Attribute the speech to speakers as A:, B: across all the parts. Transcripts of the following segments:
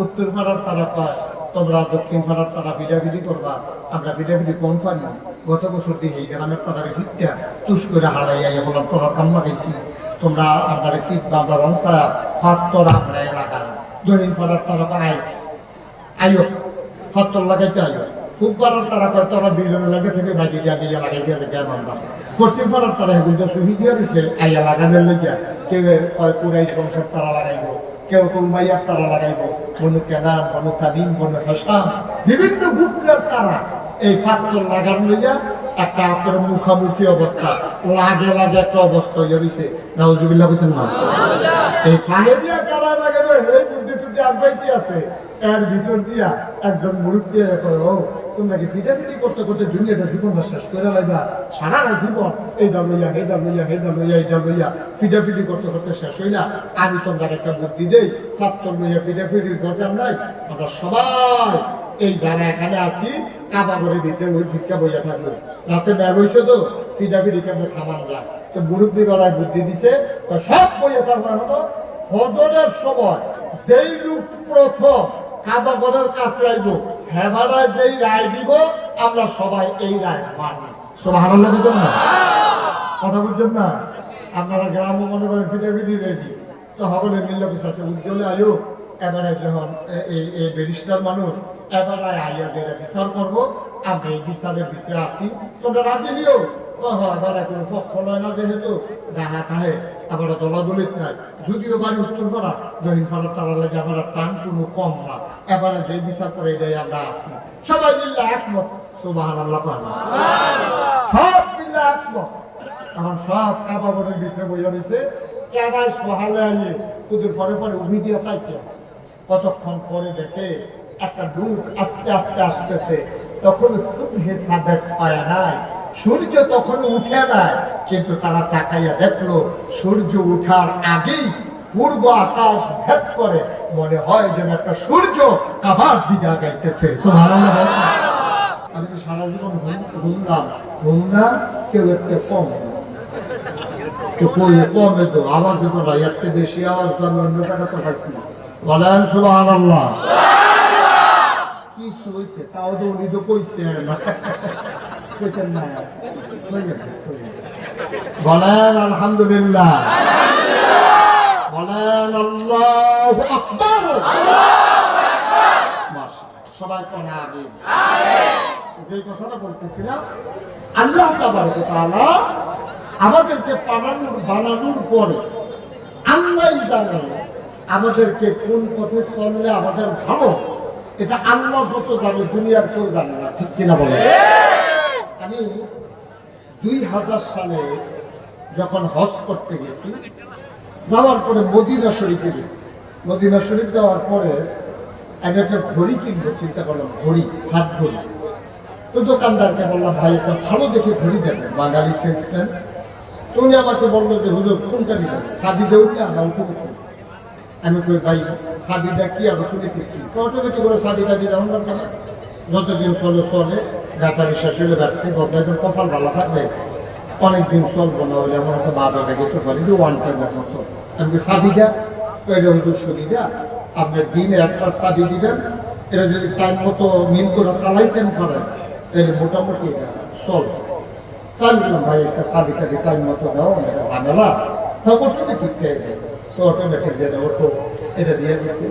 A: উত্তর পাড়ার তারা কয় তোমরা দক্ষিণ পাড়ার তারা ভিডাভিডি করবা, আমরা ভিডাভিডি কম পারি। গত বছর দিয়ে এই গ্রামের তারারে ফিটটা তুষ করে হারাইয়া বললাম তোরা কাম লাগাইছি, তোমরা আমরা ফিট বা আমরা রংসা ফাত তোরা আমরা লাগা। দক্ষিণ পাড়ার তারা আইস আইও ফাত্তর লাগাইতে আইও। খুব পাড়ার তারা কয় তোরা দুইজনে লাগে থেকে বাইরে দিয়া দিয়ে লাগাই দিয়া দেখে আমরা। পশ্চিম পাড়ার তারা এগুলো সুহি দিয়া দিছে আইয়া লাগানোর লেগিয়া। কেউ কয় কুড়াইশ বংশের তারা লাগাইব, কেউ কুলমাইয়ার তারা লাগাইব, বনু কেনার, বনু তামিম, বনু হাসাম, বিভিন্ন গোত্রের তারা এই ফাত্তর লাগান লইয়া একটা করে মুখামুখি অবস্থা, লাগে লাগে একটা অবস্থা হয়েছে। নাউজুবিল্লাহ বলতেন না, এই ফাঁকে দিয়া কারা লাগাবে এই বুদ্ধি টুদ্ধি আগাইতে আছে। এর ভিতর দিয়া একজন মুরব্বী কয়, ও তোমরা কি ফিটাফিটি করতে করতে দুনিয়াটা জীবনটা শেষ করে লাইবা? সারা জীবন এইটা লইয়া এইটা লইয়া এইটা লইয়া এইটা লইয়া ফিটাফিটি করতে করতে শেষ হইলা। আমি তোমরা একটা বুদ্ধি দেই, ফাত্তর লইয়া ফিটাফিটির দরকার নাই। আমরা সবাই এই যারা এখানে আছি কাবা করে দিতে ওই ভিক্ষা বইয়া থাকবো। রাতে বের হইছে তো ফিটাফিটি কেমন থামান যায়। তো মুরব্বী বেলায় বুদ্ধি দিছে, সব বইয়া থাকবে হলো ফজরের সময় যেই লোক প্রথম কাবা ঘরের কাছে আইব হেবারা যেই রায় দিব আমরা সবাই এই রায় মানি। সুবহানাল্লাহ বুঝছেন না? কথা বুঝছেন না? আপনারা গ্রামও মনে করেন ফিটাফিটি রেডি তো সকলে মিল্লা সাথে উজ্জ্বলে আয়ো। এবারে যখন এই ব্যারিস্টার মানুষ এবারে আইয়া যেটা বিচার করবো আমরা এই বিচারের ভিতরে আসি, তোমরা রাজি নিও। এবার কোনো পক্ষ নয় না, যেহেতু ডাহা খাহে আবার দলাদলিত নাই। যদিও বাড়ি উত্তর পাড়া দক্ষিণ পাড়ার তারা লাগে আবার টান কোনো কম না। এবারে যে বিচার করে এটাই আমরা আসি, সবাই মিললে একমত। সুবহানাল্লাহ, সব মিললে একমত। এখন সব কাবা বনের ভিতরে বইয়া রয়েছে, কেনায় সহালে আইয়ে ওদের পরে পরে উঠি দিয়ে চাইতে আছে। কতক্ষণ পরে দেখে একটা দূর আস্তে আস্তে আসতেছে। তখন সুবহে সাদেক পায় নাই, সূর্য তখন উঠে নাই, কিন্তু তারা তাকাইয়া দেখলো সূর্য উঠার আগেই পূর্ব আকাশ ভেদ করে মনে হয় যেন একটা সূর্য কাবার দিকে আগাইতেছে। সুবহানাল্লাহ। আমি তো সারা জীবন ঘুমলাম কেউ একটা কম কমে তো আওয়াজ তো না, এত বেশি আওয়াজ তো আমি অন্য টাকা তো খাইছি। বলেন সুবহানাল্লাহ। কিছু হয়েছে তাও তো উনি তো কইছে না, বলেন আলহামদুলিল্লাহ, বলেন আল্লাহু আকবার। সবাই কোনা আমিন। যে কথাটা বলতেছিলাম, আল্লাহ তাবারক ওয়া তাআলা আমাদেরকে বানানোর পরে আল্লাহ জানে আমাদেরকে কোন পথে চললে আমাদের ভালো। এটা আল্লাহ যত জানে, দুনিয়ার কেউ জানে না, ঠিক কিনা বলেন? আমি 2000 সালে যখন হজ করতে গেছি, যাওয়ার পরে মদিনা শরীফে গেছি। মদিনা শরীফ যাওয়ার পরে আমি একটা ঘড়ি কিনবো চিন্তা করলাম, ঘড়ি, হাত ঘড়ি। তো দোকানদারকে বললাম, ভাই একটা ভালো দেখে ঘড়ি দেবেন, বাঙালি সেলসম্যান। তো উনি আমাকে বললো যে হুজুর কোনটা নেবেন, সাবি দেউন না অটোমেটিক? আমি কই ভাই সাবিটা কি আর অটোমেটিক কি? অটোমেটিক করে সাবিটা দিয়ে দেওয়া না, যতদিন চলে চলে, ব্যাটারি শেষ হলে ব্যাটারি বদলাইবেন, কপাল ভালো থাকবে, অনেকদিন চলবো না হলে এমন আছে বাধা লাগে তো পারি ওয়ান টাইমের মতো। আমি সাবিটা তো এটা হুজুর সুবিধা, আপনি দিনে একবার সাবি দিবেন, এটা যদি টাইম মতো মিল করে চালাইতেন পারেন তাহলে মোটামুটি এটা চল। তাই বললাম ভাই একটা সাবিটা টাইম মতো দাও, এটা ঝামেলা, তা অটোমেটিক চাইবে। তো অটোমেটিক যেটা অটো এটা দিয়ে দিচ্ছে।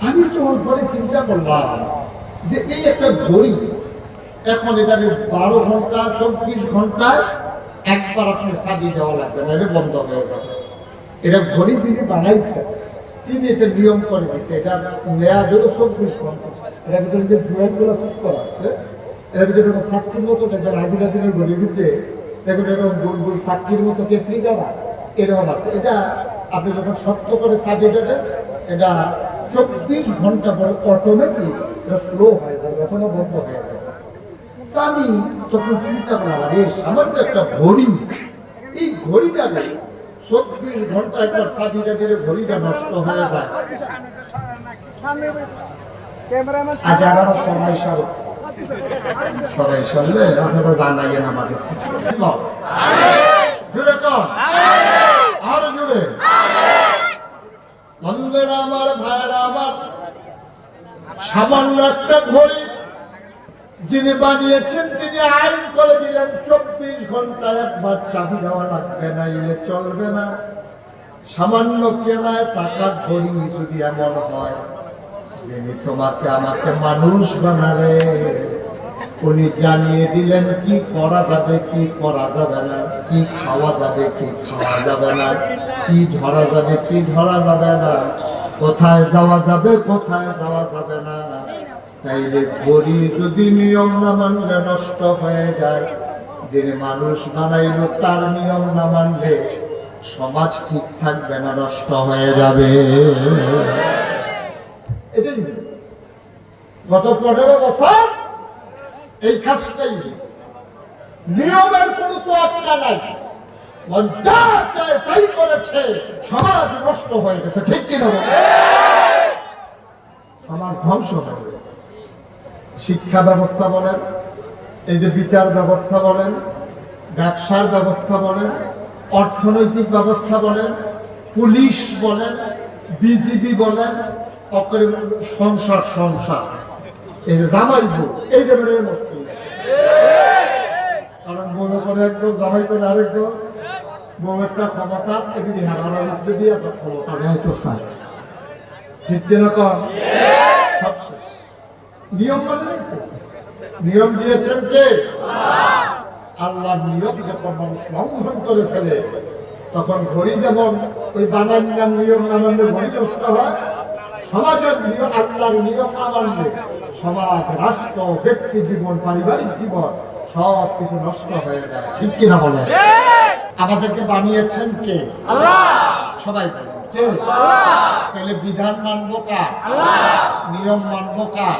A: আমি তখন পরে চিন্তা করলাম যে এই একটা ঘড়ি, এখন এটা 12 ঘন্টা 24 ঘন্টায় একবার আপনি সাবি দেওয়া লাগবে না, এটা বন্ধ হয়ে যাবে। এটা ঘড়ি যিনি বানাইছে তিনি এটা নিয়ম করে দিচ্ছে, এটা মেয়াদ হলো 24 ঘন্টা। এটার ভিতরে যে জুয়েলগুলো ফিট করা আছে, এটার ভিতরে সাক্ষীর মতো দেখবেন আগেকার দিনের ঘড়ির ভিতরে দেখবেন এরকম গোল গোল সাক্ষীর মতো কেফরি দেওয়া এরকম আছে। এটা আপনি যখন শক্ত করে সাবি দেবেন, এটা 24 ঘন্টা পরে অটোমেটিক এটা স্লো হয়ে যাবে, এখনো বন্ধ হয়ে যাবে। তা আমি তখন চিন্তা করলাম, আমার তো একটা ঘড়ি, এই ঘড়িটাকে 24 ঘন্টা একবার সাবিটা দিলে ঘড়িটা নষ্ট হয়ে যায়। আজ আবার সবাই সারলে আপনারা জানাইয়েন আমাকে। জুড়ে কম আরো জুড়ে বন্ধুরা আমার, ভাইরা আমার, সামান্য একটা ঘড়ি যিনি বানিয়েছেন তিনি আইন করে দিলেন 24 ঘন্টা একবার চাবি দেওয়া লাগবে না, এলে চলবে না। সামান্য কেনায় টাকার ঘড়ি যদি এমন হয়, যিনি তোমাকে আমাকে মানুষ বানালে উনি জানিয়ে দিলেন কি করা যাবে কি করা যাবে না, কি খাওয়া যাবে কি খাওয়া যাবে না, কি ধরা যাবে কি ধরা যাবে না, কোথায় যাওয়া যাবে কোথায় যাওয়া যাবে না। তাইলে ঘড়ি যদি নিয়ম না মানলে নষ্ট হয়ে যায়, যিনি মানুষ বানাইল তার নিয়ম না মানলে সমাজ ঠিক থাকবে না, নষ্ট হয়ে যাবে। এটাই গত 15 বছর এই কাজটাই নিয়মের কোন তোয়াক্কা নাই, যা চায় তাই করেছে, সমাজ নষ্ট হয়ে গেছে। ঠিক কিনা? সমাজ ধ্বংস হয়ে গেছে। শিক্ষা ব্যবস্থা বলেন, এই যে বিচার ব্যবস্থা বলেন, ব্যবসার ব্যবস্থা বলেন, অর্থনৈতিক ব্যবস্থা বলেন, পুলিশ বলেন, বিজিবি বলেন, সংসার সংসার এই যে জামাই বউ এই যে বেড়ে নষ্ট হয়ে গেছে। কারণ বউ করে একদম জামাই করে আরেকদম, বউ একটা ক্ষমতা এগুলি হারানোর উঠতে দিয়ে এত ক্ষমতা দেয় তো স্যার। ঠিক কিনা? কর সব শেষ। নিয়ম মানে নিয়ম দিয়েছেন কে? আল্লাহর নিয়ম যখন মানুষ লঙ্ঘন করে ফেলে, তখন ঘড়ি যেমন ওই বানান নিয়ম না মানলে ঘড়ি নষ্ট হয়, সমাজের নিয়ম আল্লাহর নিয়ম না মানলে সমাজ, রাষ্ট্র, ব্যক্তি জীবন, পারিবারিক জীবন সব কিছু নষ্ট হয়ে যায়। ঠিক কিনা বলে? আমাদেরকে বানিয়েছেন কে? সবাই বলে কে? তাহলে বিধান মানবো কার? নিয়ম মানবো কার?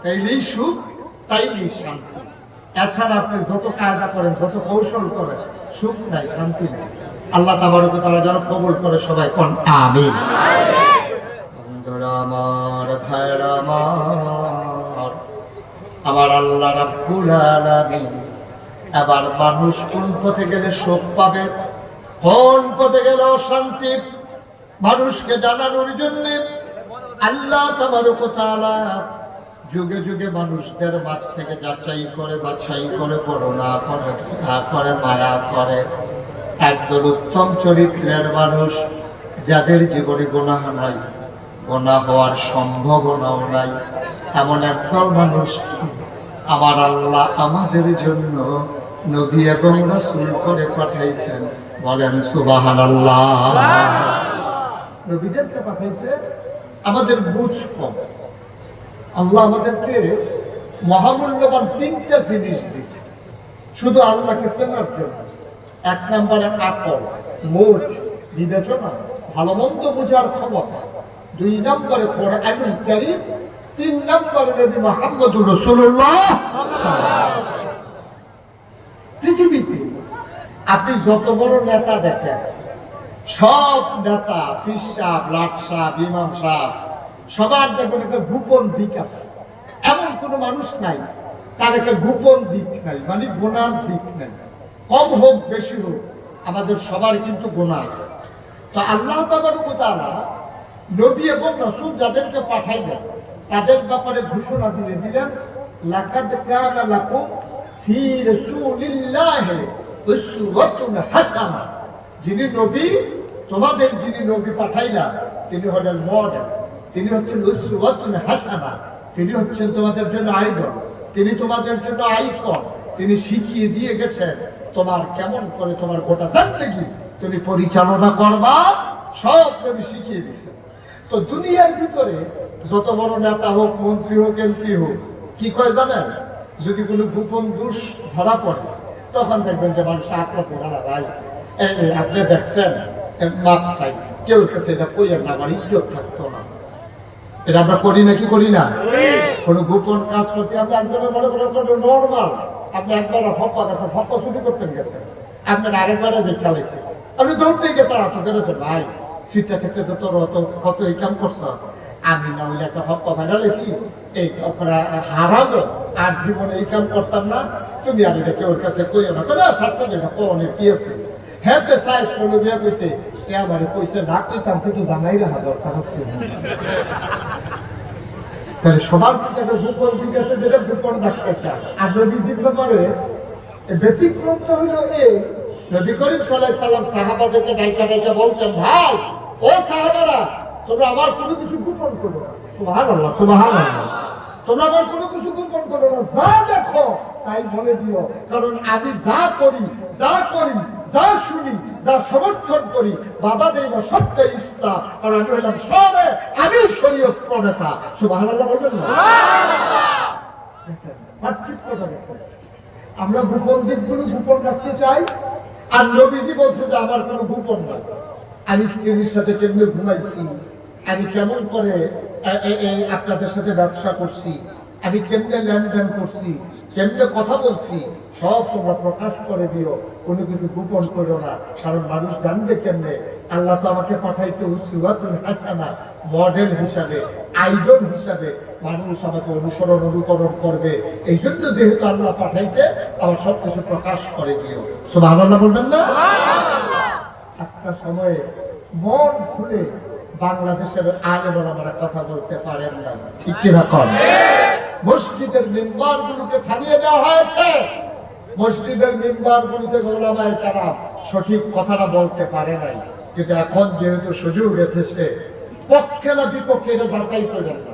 A: তাইলেই সুখ, তাইলেই শান্তি। এছাড়া আপনি যত কায়দা করেন, যত কৌশল করেন, সুখ নাই, শান্তি নাই। আল্লাহ তাবারক ওয়া তাআলা যেন কবুল করে। সবাই কোন আমিন। বন্ধুরা আমার, ভাইরা আমার, আমার আল্লাহ রাব্বুল আলামিন এবার মানুষ কোন পথে গেলে সুখ পাবে, কোন পথে গেলে শান্তি, মানুষকে জানানোর জন্য আল্লাহ তাবারক ওয়া তাআলা যুগে যুগে মানুষদের মাঝ থেকে যাচাই করে, বাছাই করে, করুণা করে, দয়া করে, মায়া করে একদল উত্তম চরিত্রের মানুষ, যাদের জীবনে গুনাহ নাই, গুনাহ হওয়ার সম্ভাবনাও নাই, এমন একদল মানুষ আমার আল্লাহ আমাদের জন্য নবী এবং রাসূল করে পাঠাইছেন। বলেন সুবহানাল্লাহ। নবীদেরকে পাঠাইছে, আমাদের বুঝ কম। আল্লাহ আমাদেরকে মহামূল্যবান 3টা জিনিস দিচ্ছে শুধু আল্লাহকে চেনার জন্য। 1 নম্বরে আকল, বোঝ, বিবেচনা, ভালো মন্দ বোঝার ক্ষমতা। 2 নম্বরে কোরআনুল কারীম। 3 নম্বরে নবী মুহাম্মদুর রাসূলুল্লাহ। পৃথিবীতে আপনি যত বড় নেতা দেখেন, সব নেতা, পীর সাহেব, লাট সাহেব, ইমাম সাহেব, সবার দেখবেন একটা গোপন দিক আছে। এমন কোন মানুষ নাই তার একটা গোপন দিক নাই, মানে গুনার দিক নাই। কম হোক বেশি হোক, আমাদের সবার কিন্তু গুনাহ আছে। তো আল্লাহ তাবারক ওয়া তাআলা নবী এবং রাসূল যাদেরকে পাঠাইলেন, তাদের ব্যাপারে ঘোষণা দিয়ে দিলেন, লাকাদ কানা লাকুম ফি রাসূলিল্লাহি উসওয়াতুন হাসানাহ। যিনি নবী, তোমাদের যিনি নবী পাঠাইলেন, তিনি হলেন মডেল, তিনি হচ্ছেন উসওয়াতুন হাসানাহ, তিনি হচ্ছেন তোমাদের জন্য আইডল, তিনি তোমাদের জন্য আইকন। তিনি শিখিয়ে দিয়ে গেছেন তোমার কেমন করে তোমার গোটা জিন্দেগি তুমি পরিচালনা করবা, সব নবী শিখিয়ে দিয়েছেন। তো দুনিয়ার ভিতরে যত বড় নেতা হোক, মন্ত্রী হোক, এমপি হোক, কি কয় জানেন? যদি কোনো গোপন দোষ ধরা পড়ে, তখন দেখবেন যে মানুষ আত্মা পড়া না, ভাই আপনি দেখছেন মাপ চাই, কেউ কাছে এটা কইয়ের না, আমার ইজ্জত থাকতো না। এটা আমরা করি নাকি করি না? কোনো গোপন কাজ করতে আমরা একজনের মনে করেন নর্মাল, আপনি একবার ফপ্পা গেছে, ফপ্পা ছুটি করতেন গেছেন, আপনার আরেকবারে দেখা লাগছে, আপনি দৌড় দিকে তাড়াতে করেছেন, ভাই ফিরতে থাকতে তো তোর কত ইনকাম করছ, আমি না হইলে একটা ফপ্পা ফাইনালেছি, এই হারাবো আর জীবনে ইনকাম করতাম না, তুমি আর এটা কেউ কাছে কইও না, কেন সারছেন এটা কোন কি আছে? হ্যাঁ তো সাইজ করলো বিয়া কইছে, কে আমার কইছে না কইতাম কিন্তু জানাই রাখা দরকার হচ্ছে। তাহলে সবার কিন্তু একটা গোপন দিক আছে যেটা গোপন রাখতে চায়। আর নবীজির ব্যাপারে ব্যতিক্রমটা হলো এই, নবী করিম সাল্লাল্লাহু আলাইহি সাল্লাম সাহাবাদেরকে ডাইকা ডাইকা বলতেন, ভাই ও সাহাবারা, তোমরা আমার কোনো কিছু গোপন করো না। সুবহানাল্লাহ, সুবহানাল্লাহ। তোমরা আমার কোনো কিছু গোপন করো না, যা দেখো তাই বলে দিও, কারণ আমি যা করি, যা শুনি, যা সমর্থন করি, বাধা দেই না, সবটাই ইসলাম। আর আমি হলাম সবে আমি শরীয়ত প্রণেতা। সুবহানাল্লাহ বলবেন না? পার্থক্যটা দেখেন, আমরা গোপন দিকগুলো গোপন রাখতে চাই, আর নবীজি বলছে যে আমার কোনো গোপন নাই। আমি স্ত্রীর সাথে কেমনে ঘুমাইছি, আমি কেমন করে আপনাদের সাথে ব্যবসা করছি, আমি কেমনে লেনদেন করছি, কেমনে কথা বলছি, সব তোমরা প্রকাশ করে দিও, কোনো কিছু গোপন করো না। কারণ মানুষ জানবে কেমনে? আল্লাহ তো আমাকে পাঠাইছে উসওয়াতুন হাসানা, মডেল হিসাবে, আইডল হিসাবে মানুষ আমাকে অনুকরণ করবে। এই জন্য যেহেতু আল্লাহ পাঠাইছে, আমার সব কিছু প্রকাশ করে দিও। সুবহানাল্লাহ বলবেন না? একটা সময়ে মন খুলে বাংলাদেশের আলেম ওলামারা কথা বলতে পারেন না, ঠিক কিনা কন? মসজিদের মিম্বারগুলোকে থামিয়ে দেওয়া হয়েছে, মসজিদের মিম্বারগুলোতে ওলামায়ে কেরাম সঠিক কথাটা বলতে পারে নাই। কিন্তু এখন যেহেতু সুযোগ এসেছে, পক্ষে না বিপক্ষে এটা যাচাই করবেন না।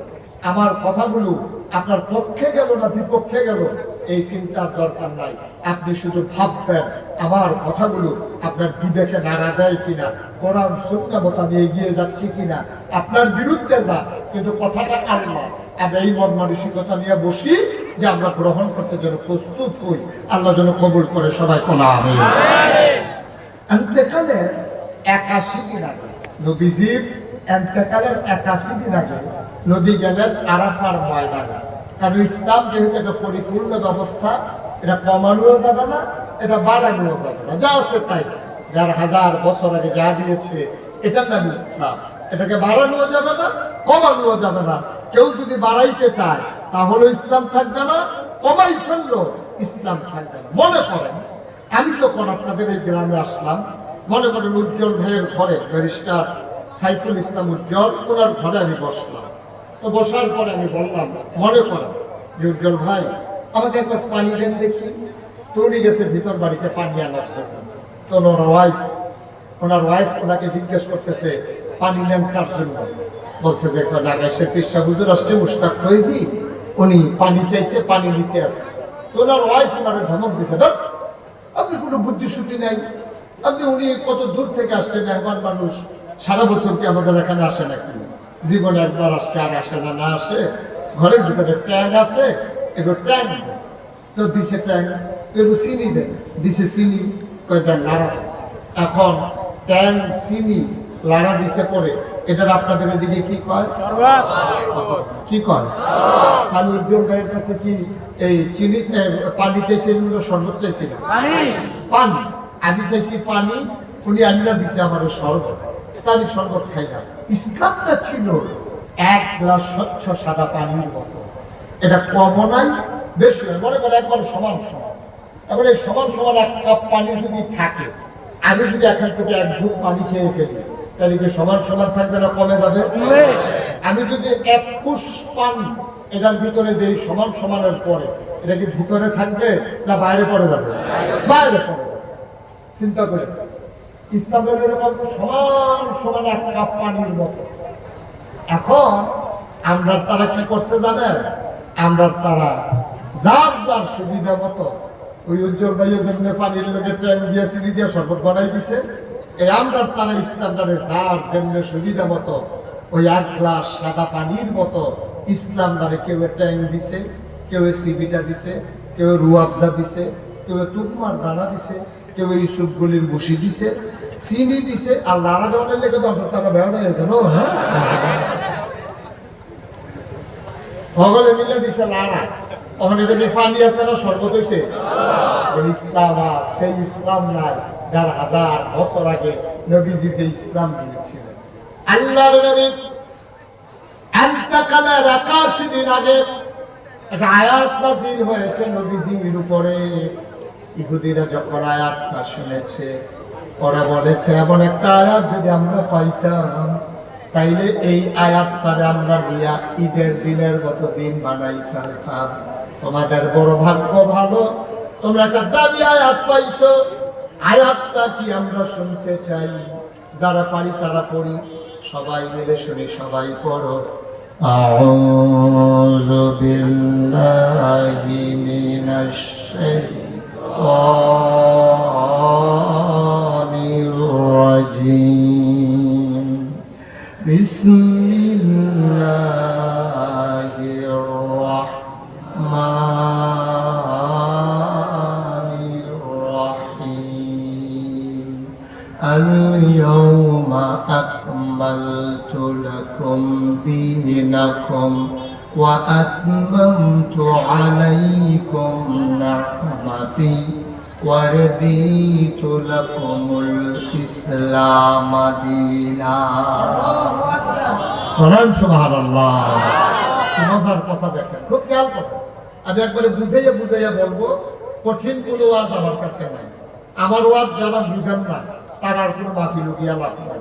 A: আমার কথাগুলো আপনার পক্ষে গেল না বিপক্ষে গেল, এই চিন্তার দরকার নাই। আপনি শুধু ভাববেন আমার কথাগুলো আপনার বিবেকে নাড়া দেয় কিনা, কোরআন সুন্নাহ মতো আমি এগিয়ে যাচ্ছি কিনা, আপনার বিরুদ্ধে যা, কিন্তু কথাটা আল্লাহ। আমরা এই মন মানসিকতা নিয়ে বসি যে আমরা গ্রহণ করতে যেন প্রস্তুত হই। আল্লাহ যেন কবুল করে সবাই কোনা। আমিন। ইন্তেকালের 81 দিন আগে, নবীজির ইন্তেকালের 81 দিন আগে নবী গেলেন আরাফার ময়দানে। কারণ ইসলাম যেহেতু একটা পরিপূর্ণ ব্যবস্থা, এটা কমানোও যাবে না, এটা বাড়ানোও যাবে না, যা আছে তাই। যার 1000 বছর আগে যা দিয়েছে এটার নাম ইসলাম। এটাকে বাড়ানোও যাবে না, কমানোও যাবে না। কেউ যদি বাড়াইতে চায় তাহলে ইসলাম থাকবে না, কমাই ফেললো ইসলাম থাকবে না। মনে করেন আমি যখন আপনাদের এই গ্রামে আসলাম, মনে করেন উজ্জ্বল ভাইয়ের ঘরে, ব্যারিস্টার সাইফুল ইসলাম উজ্জ্বল, ওনার ঘরে আমি বসলাম। তো বসার পরে আমি বললাম, মনে করেন যে উজ্জ্বল ভাই আমাকে এক গ্লাস পানি দেন দেখি। তো উনি গেছে ভিতর বাড়িতে পানি আনার জন্য। তো ওনার ওয়াইফ ওনাকে জিজ্ঞেস করতেছে পানি নেন কার জন্য? বলছে যে নাগাইশের পিসা হুজুর আসছে মুশতাক ফয়েজি, উনি পানি চাইছে, পানি নিতে আসছে। তো ওনার ওয়াইফ ওনারে ধমক দিছে, আপনি কোনো বুদ্ধিশুদ্ধি নাই, আপনি উনি কত দূর থেকে আসছে, মেহমান মানুষ, সারা বছর কি আমাদের এখানে আসে নাকি? জীবনে একবার আসছে, আর আসে না, না আসে। ঘরের ভিতরে ট্যাং আছে, এগুলো ট্যাং তো দিছে, ট্যাং এগুলো চিনি দেন, দিছে চিনি, কয়েকটা লাড়া। এখন ট্যাং চিনি লাড়া দিছে পরে, এটার আপনাদের এদিকে কি কয়? কি কয়? আমি উজ্জ্বল ভাইয়ের কাছে কি এই চিনি পানি চাইছিলেন, শরবত চাইছিলেন? পানি। আমি চাইছি পানি, উনি আল্লাহ দিছে আমার শরবত, তা আমি শরবত খাই না। ইসলামটা ছিল এক গ্লাস স্বচ্ছ সাদা পানির মতো, এটা কমও নাই বেশি নয়, মনে করে একবার সমান সমান। এখন এই সমান সমান এক কাপ পানি যদি থাকে, আমি যদি এখান থেকে এক ঘুট পানি খেয়ে ফেলি, তাহলে কি সমান সমান থাকবে না কমে যাবে? আমি যদি এক কুশ পানি এটার ভিতরে দেই সমান সমানের পরে, এটা কি ভিতরে থাকবে না বাইরে পড়ে যাবে? বাইরে পড়ে যাবে। চিন্তা করে ইসলামের এরকম সমান সমান এক কাপ পানির মতো। এখন আমরা তারা কি করছে জানেন? আমরা তারা যার যার সুবিধা মতো, ওই উজ্জ্বল ভাইয়ের যেমনি পানির লোকে ট্যাং দিয়ে চিনি দিয়ে শরবত বানাই দিছে, এই আমরা তারা ইসলামটারে যার যেমনি সুবিধা মতো ওই এক গ্লাস সাদা পানির মতো ইসলামটারে কেউ ট্যাং দিছে, কেউ সিবিটা দিছে, কেউ রুয়াবজা দিছে, কেউ তুকমার দানা দিছে, কেউ ইউসুফ গলির বসি দিছে, চিনি দিছে। আর লাড়া দেওয়ানের লেগে তো আপনার তারা বেড়া কেন? হ্যাঁ, সকলে মিলে দিছে লাড়া। তখন এটা যে পানি আছে না, শরবত হয়েছে। ইসলাম আর সেই ইসলাম নাই যার 1000 বছর আগে নবীজি যে ইসলাম দিয়েছিলেন। আল্লাহর নবী ইন্তেকালের 81 দিন আগে একটা আয়াত নাযিল হয়েছে নবীজির উপরে। ইহুদিরা যখন আয়াতটা শুনেছে, ওরা বলেছে এমন একটা আয়াত যদি আমরা পাইতাম তাইলে এই আয়াতটারে আমরা নিয়া ঈদের দিনের মতো দিন বানাই ফেলতাম। তোমাদের বড় ভাগ্য ভালো, তোমরা একটা দাবি আয়াত পাইছো। আয়াতটা কি আমরা শুনতে চাই, যারা পারি তারা পড়ি, সবাই মিলে শুনি, সবাই পড়ো। আউযু বিল্লাহি মিনাশ শাইতানির রাজীম। বিসমিল্লাহির রাহমানির রাহিম। আল-ইয়াওমা আকমালতু লাকুম দীনাকুম ওয়া আতমামতু আলাইকুম নি'মাতি ওয়া রাদিতু লাকুমুল ইসলাম দীনা। সুবহানাল্লাহ। মজার কথা দেখেন, খুব খেয়াল করুন। আমি একবারে বুঝাইয়া বুঝাইয়া বলবো, কঠিন কোনো ওয়াজ আমার কাছে নাই। আমার ওয়াজ যারা বুঝেন না তার আর কোনো মাফি লুকিয়া লাভ নাই।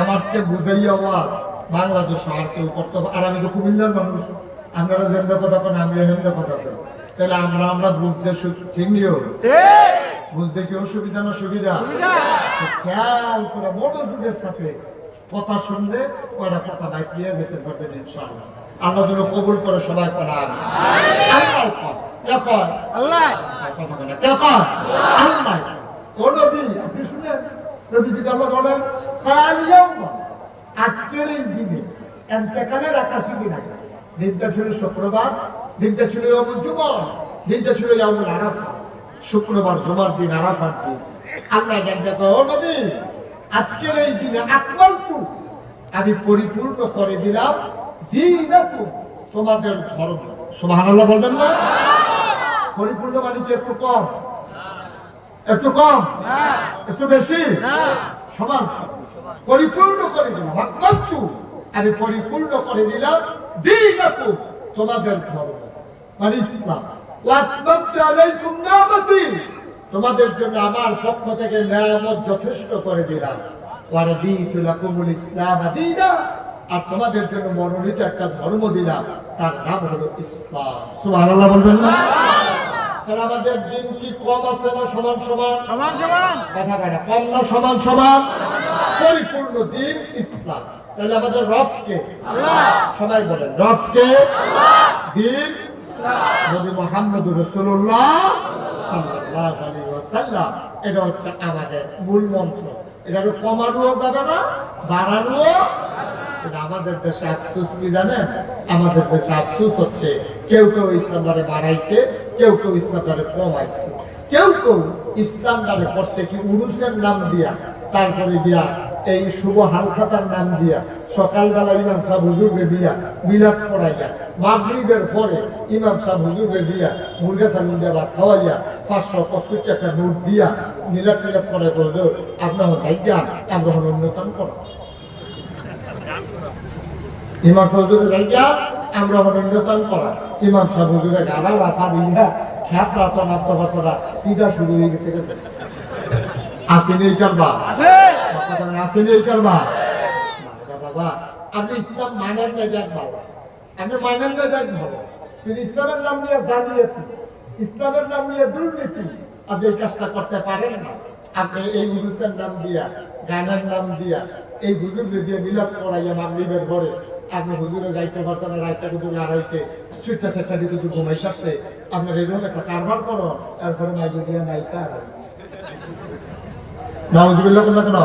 A: আমারকে বুঝাইয়া ওয়াজ বাংলাদেশ আর কেউ করতে হবে। আর আমি তো কুমিল্লার মানুষ, আপনারা যেমন কথা বলেন আমি এমনি কথা বলি, তাহলে আমরা বুঝতে ঠিক নিও, বুঝতে কি অসুবিধা না সুবিধা? খেয়াল করে মনোযোগের সাথে কথা শুনলে কয়টা কথা বাইকিয়ে যেতে পারবেন ইনশাআল্লাহ। আল্লাহ যেন কবুল করে সবাই করা। আপনি শুনেন নবীজি আল্লাহ বলেন আজকের এই দিনে এতেকালের 81 দিন আগে, দিনটা ছিল শুক্রবার, দিনটা ছিল ইয়াউমুল জুমআহ, দিনটা ছিল ইয়াউমুল আরাফা। শুক্রবার জুমার দিন, আরাফার দিন। আল্লাহ দেখো ও নবী, আজকের এই দিনে আকমালতু, আমি পরিপূর্ণ করে দিলাম দীনাকুম, তোমাদের ধর্ম। সুবহানাল্লাহ বলবেন না? পরিপূর্ণ মানে কি একটু কম, একটু কম, একটু বেশি, সমান? পরিপূর্ণ করে দিলাম, আকমালতু, আমি পরিপূর্ণ করে দিলাম দীনাকুম, তোমাদের ধর্ম মানে ইসলাম। ওয়া আতমামতু আলাইকুম নি'মাতি, তোমাদের জন্য আমার পক্ষ থেকে নিয়ামত যথেষ্ট করে দিলাম। ওয়া রাদিতু লাকুমুল ইসলাম দীনা, আর তোমাদের জন্য মনোনীত একটা ধর্ম দিলাম, তার নাম হলো ইসলাম। সুবহানাল্লাহ বলবেন না? তাহলে আমাদের দিন কি কম আছে না সমান সমান? সমান সমান। কথা বলা কম না সমান সমান? পরিপূর্ণ দিন ইসলাম। তাহলে আমাদের রব কে? আল্লাহ। সবাই বলেন রব কে? আল্লাহ। দিন ইসলাম, নবী মুহাম্মদুর রাসূলুল্লাহ সাল্লাল্লাহু আলাইহি ওয়াসাল্লাম। এটা হচ্ছে আমাদের মূল মন্ত্র। এটা কমানোও যাবে না, বাড়ানোও। আমাদের দেশে আফসোস কি জানেন? আমাদের দেশে আফসোস হচ্ছে কেউ কেউ ইসলামটারে বাড়াইছে, কেউ কেউ ইসলামটারে কমাইছে। কেউ কেউ ইসলামটারে করছে কি উরুসের নাম দিয়া, তারপরে দিয়া এই শুভ হালখাতার নাম দিয়া, সকালবেলা ইমাম সাহেব হুজুরকে দিয়া মিলাদ পড়াইয়া, মাগরিবের পরে ইমাম সাহেব হুজুরকে দিয়া মুরগা সালুন দিয়া ভাত খাওয়াইয়া 525 টাকা নোট দিয়া মিলাদ টিলাদ পড়াই বলতো আপনার যাইয়া আমরা হল উন্নতন করো। ইমাম সাহেব হুজুরে যাইয়া আমরা হল উন্নতন করা। ইমাম সাহেব হুজুরে গাড়া রাখা দিয়া খ্যাত রাতো নামতে পারছে না, পিঠা শুরু হয়ে গেছে। আসেনি এই কারবা, আসেনি এই কারবা। বাবা আপনি ইসলাম মানেন না, দেখ ভালো, আপনি মানেন না, দেখ ভালো, কিন্তু ইসলামের নাম নিয়ে জালিয়াতি, ইসলামের নাম নিয়ে দুর্নীতি, আপনি এই কাজটা করতে পারেন না। আপনি এই উরুসের নাম দিয়া, গানের নাম দিয়া, এই হুজুরে দিয়ে মিলাদ পড়াইয়া মাগরিবের পরে আপনি হুজুরে যাইতে পারছেন, রাইটটা কিন্তু হারাইছে, সুইটটা সেটটা দিয়ে কিন্তু ঘুমাই সারছে। আপনার এরকম একটা কারবার করো, তারপরে মাইকে দিয়ে নাইকা হারাই। নাউজুবিল্লাহ কোন কেন?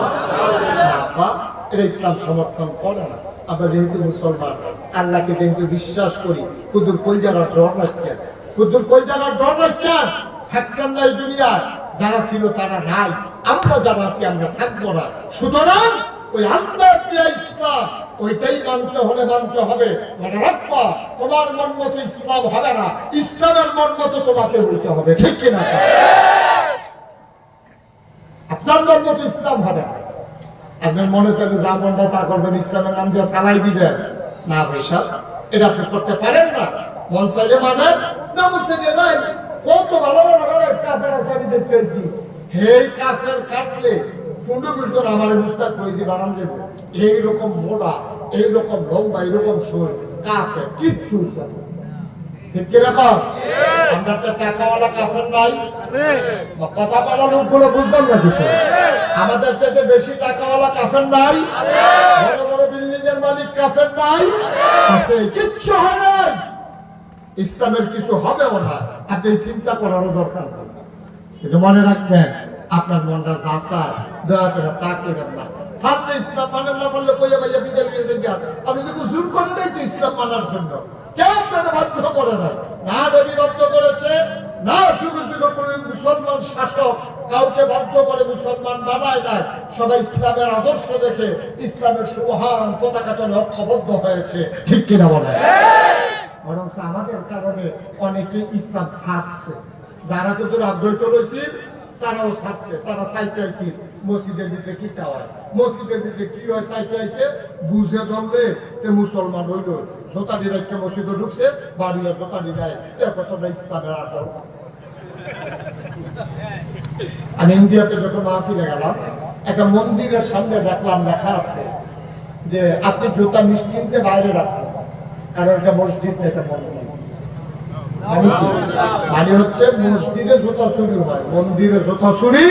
A: এটা ইসলাম সমর্থন করে না। আমরা যেহেতু মুসলমান, আল্লাহকে যেহেতু বিশ্বাস করি, কুদুর কই যাওয়ার ডর রাখতেন, কুদুর কই যাওয়ার ডর রাখতেন, থাকতেন না এই দুনিয়ায়। যারা ছিল তারা নাই, আমরা যারা আছি আমরা থাকবো না। সুতরাং ওই আল্লাহর দেয়া ইসলাম, ওইটাই মানতে হলে মানতে হবে। মনে রাখবা, তোমার মন মতো ইসলাম হবে না, ইসলামের মন মতো তোমাকে হইতে হবে। ঠিক কিনা? আপনার মন মতো ইসলাম হবে না। আপনার মনে চাইলে যা মন তা করবেন, ইসলামের নাম দিয়ে চালাই দিবেন না, পয়সা এটা আপনি করতে পারেন না। মন চাইলে মানেন না, মন চাইলে নাই। কত ভালো ভালো কাফের আছে আমি দেখতে পাইছি, হেই কাফের কাটলে সুন্দর বুঝবেন আমার মুস্তাক হয়েছি বানান যাবে। এইরকম মোড়া এইরকম লম্বা এইরকম সুর কাফের কিচ্ছু ঠিক কিরকম আমরা তো টাকাওয়ালা কাফের নাই কথা বলা লোকগুলো বুঝতাম না কিছু আমাদের চাইতে বেশি টাকাওয়ালা কাফের নাই বড় বড় বিল্ডিং এর মালিক কাফের নাই আছে কিচ্ছু হয় নাই ইসলামের কিছু হবেও না আপনি চিন্তা করারও দরকার নেই কিন্তু মনে রাখবেন আপনার মনটা যা চায় দয়া করে তা করেন না থাকলে ইসলাম মানেন না বললে কইয়া ভাইয়া বিদায় নিয়ে যান আপনি কিন্তু জোর করে নাই তো ইসলাম মানার জন্য কেউ আপনাকে বাধ্য করে নাই না নবী বাধ্য করেছে না শুধু শুধু কোনো মুসলমান শাসক কাউকে বাধ্য করে মুসলমান বানায় নাই সবাই ইসলামের আদর্শ দেখে ইসলামের সুমহান পতাকা তলে ঐক্যবদ্ধ হয়েছে ঠিক কিনা বলে বরং আমাদের কারণে অনেকে ইসলাম ছাড়ছে যারা কিন্তু অদ্বৈত রয়েছে তারাও ছাড়ছে তারা সাইটে আইছে মসজিদের ভিতরে কি হয় মসজিদের ভিতরে কি হয় সাইটে আইছে বুঝে ধরলে তে মুসলমান হইল জোতা ডিরাইকে মসজিদে ঢুকছে বাড়িয়া জোতা ডিরাই এরপর তোমরা ইসলামের আদর আমি ইন্ডিয়াতে যখন মাহফিলে গেলাম একটা মন্দিরের সামনে দেখলাম লেখা আছে যে আপনি জুতা নিশ্চিন্তে বাইরে রাখবেন কারণ এটা মসজিদ না এটা মন্দির মানে হচ্ছে মসজিদে জুতা চুরি হয় মন্দিরে জুতা চুরি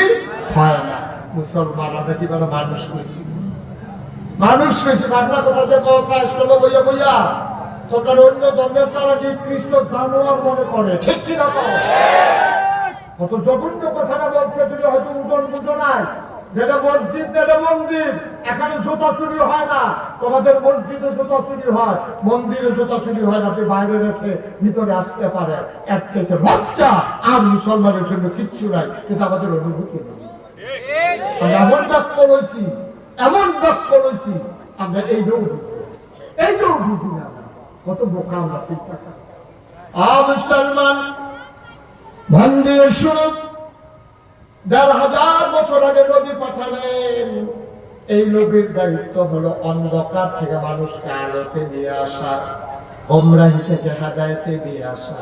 A: হয় না মুসলমান আমরা কি বলে মানুষ করেছি বাংলা কথা যে ব্যবস্থা আসলো বইয়া বইয়া তোমরা অন্য ধর্মের তারা নিকৃষ্ট জানোয়ার মনে করে ঠিক কিনা কত জঘন্য কথাটা বলছে তুমি হয়তো বুঝো নাই যেটা মসজিদ এটা মন্দির এখানে জুতা চুরি হয় না তোমাদের মসজিদে জুতা চুরি হয় মন্দিরে জুতা চুরি হয় না আপনি বাইরে রেখে ভিতরে আসতে পারে এর চাইতে লজ্জা আর মুসলমানের জন্য কিচ্ছু নাই কিন্তু আমাদের অনুভূতি নেই এমন বাক্য লইছি আমরা এইটাও বুঝি না কত বোকা আমরা চিন্তা করি মুসলমান মন্দির শুরু ১,৫০০ বছর আগে নবী পাঠালেন এই নবীর দায়িত্ব হলো অন্ধকার থেকে মানুষকে আলোতে নিয়ে আসা গোমরাহি থেকে হেদায়েতে নিয়ে আসা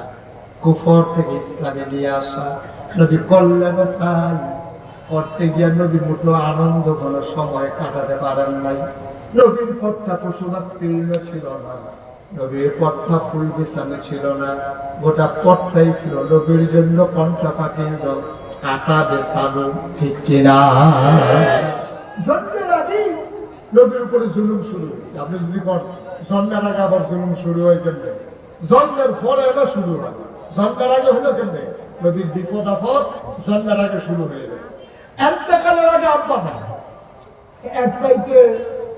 A: কুফর থেকে ইসলামে নিয়ে আসা নবী করলেন তাই করতে গিয়ে নবী মুঠো আনন্দ কোনো সময় কাটাতে পারেন নাই নবীর পথটা কুসুমাস্তীর্ণ ছিল না নবীর পথটা ফুল বিছানো ছিল না গোটা পথটাই ছিল নবীর জন্য কণ্ঠ পাখির কাটা বেছানো ঠিক কিনা জন্মের আগে নবীর উপরে জুলুম শুরু হয়েছে আপনি যদি জন্মের আগে আবার জুলুম শুরু হয় কেমনে জন্মের পরে এটা শুরু হয় জন্মের আগে হলো কেমনে নবীর বিপদ আপদ জন্মের আগে শুরু হয়ে গেছে এতেকালের আগে আব্বা না এর চাইতে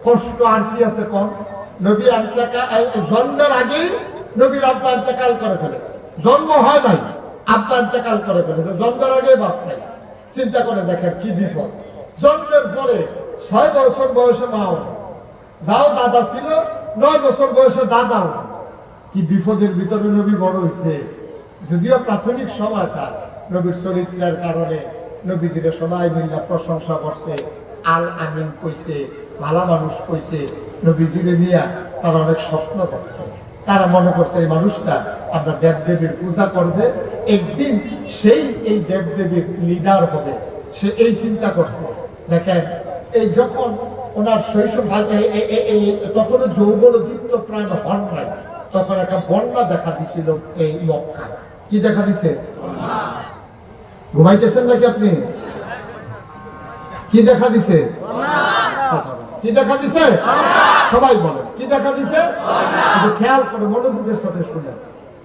A: কষ্ট আর কি আছে কম নবী জন্মের আগে নবীর আব্বা ইন্তেকাল করে ফেলেছে জন্ম হয় নাই আব্বা ইন্তেকাল করে ফেলেছে জন্মের আগে বাপ নাই চিন্তা করে দেখেন কি বিপদ জন্মের পরে 6 বছর বয়সে মাও যাও দাদা ছিল 9 বছর বয়সে দাদাও কি বিপদের ভিতরে নবী বড় হয়েছে যদিও প্রাথমিক সময়টা নবীর চরিত্রের কারণে নবীজিরে সবাই মিল্লা প্রশংসা করছে আল আমিন কইছে ভালো মানুষ কইছে নবীজিরে নিয়ে তারা অনেক স্বপ্ন দেখছে তারা মনে করছে এই মানুষটা আমরা দেবদেবীর পূজা করবে একদিন সেই এই দেবদেবীর লিডার হবে সে এই চিন্তা করছে দেখেন এই যখন ওনার শৈশব তখন যৌবন দীপ্ত প্রায় হন নাই তখন একটা বন্যা দেখা দিছিল এই মক্কায় কি দেখা দিছে ঘুমাইতেছেন নাকি আপনি কি দেখা দিছে কি দেখা দিছে সবাই বলে কি দেখা দিছে খেয়াল করে মনোযোগের সাথে শুনে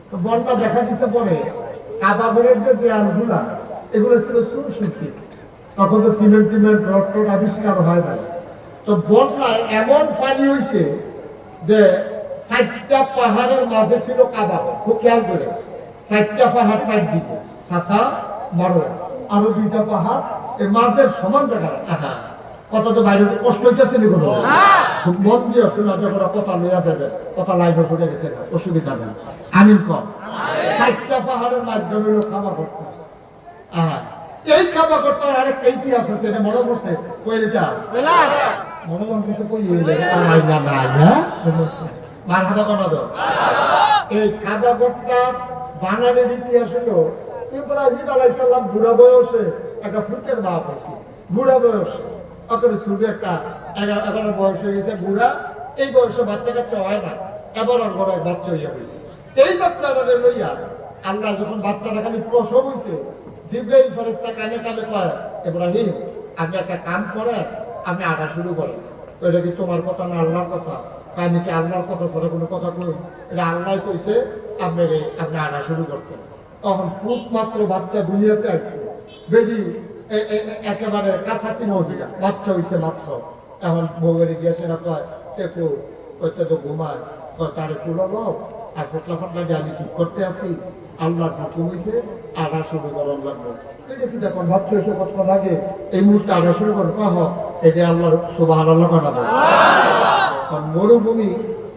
A: তো বন্যা দেখা দিছে পরে কাবা ঘরের যে দেয়ালগুলা এগুলো ছিল সুরসুতি তখন তো সিমেন্ট রড আবিষ্কার হয় না তো বন্যায় এমন পানি হয়েছে যে 4টা পাহাড়ের মাঝে ছিল কাবা খুব খেয়াল করে 4টা পাহাড় 4 দিকে সাফা মারোয়া আরো 2টা পাহাড় এর মাঝের সমান জায়গা আহা কথা তো বাইরে কষ্ট হইতেছে নি কোনো খুব মন দিয়ে শোনা যখন কথা লইয়া যাবে কথা লাইনে পড়ে গেছে অসুবিধা নেই আমিন কর 4টা পাহাড়ের মাধ্যমে খাওয়া করতে আহা এই খাওয়া করতে আরেক ইতিহাস আছে এটা মনে পড়ছে কইলেটা মনে পড়ছে কইলে আই না না মারহাবা কোন দাও এই খাওয়া করতে বানানের ইতিহাস হলো ইব্রাহিম আলাইহিস সালাম বুড়া বয়সে একটা ফুটের বাপ হয়েছে বুড়া বয়স আপনার শুরু একটা 11 বয়স হয়ে গেছে বুড়া এই বয়সে বাচ্চা কাচ্চা হয় না, এবার ওর বড় এক বাচ্চা হইয়া হয়েছে। এই বাচ্চাটা লইয়া আল্লাহ যখন বাচ্চাটা খালি প্রসব হয়েছে, জিবরাইল ফেরেশতা কানে কানে কয়, ইব্রাহিম আপনি একটা কাম করেন, আমি আটা শুরু করেন। এটা কি তোমার কথা না আল্লাহর কথা? আমি কি আল্লাহর কথা ছাড়া কোনো কথা কই? এটা আল্লাহ কইছে আপনি আটা শুরু করতেন। তখন খুব মাত্র বাচ্চা দুনিয়াতে আসছে, বেবি একেবারে কাছাতি মহিলা, বাচ্চা হয়েছে মাত্র। এখন বউয়ের গিয়ে সেটা কয় দেখো ওইটা তো ঘুমায়, কয় তারে তুলো লোক আর ফটলা ফটলা যে আমি ঠিক করতে আসি, আল্লাহর হুকুম হয়েছে আধা শুরু গরম লাগবে। এটা কি দেখুন বাচ্চা হয়েছে কত লাগে, এই মুহূর্তে আধা শুরু করুন, কহ এটা আল্লাহর সুবহানাল্লাহ বানাবো। মরুভূমি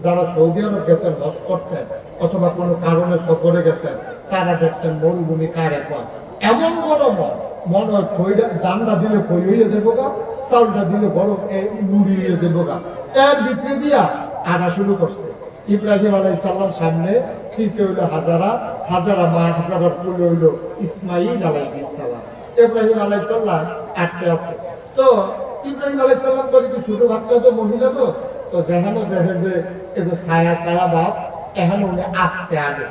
A: যারা সৌদি আরব গেছেন হজ করতেন অথবা কোনো কারণে সফরে গেছেন, তারা দেখছেন মরুভূমি কার এখন এমন গরম মনে হয় খইটা দান্না দিলে খই হয়ে যাবো গা, চাউলটা দিলে গরম মুড়ি হয়ে যাবো গা। এর ভিতরে দিয়া আনা শুরু করছে। ইব্রাহিম আলাইহিস সালাম সামনে, পিছে হইলো হাজারা, হাজারা মা হাজারার কোলে হইলো ইসমাইল আলাইহিস সালাম। ইব্রাহিম আলাইহিস সালাম আটকে আছে। তো ইব্রাহিম আলাইহিস সালাম বলে কি ছোট বাচ্চা তো মহিলা তো যেখানে দেখে যে একটু ছায়া ছায়া ভাব, এখানে উনি আস্তে আগে,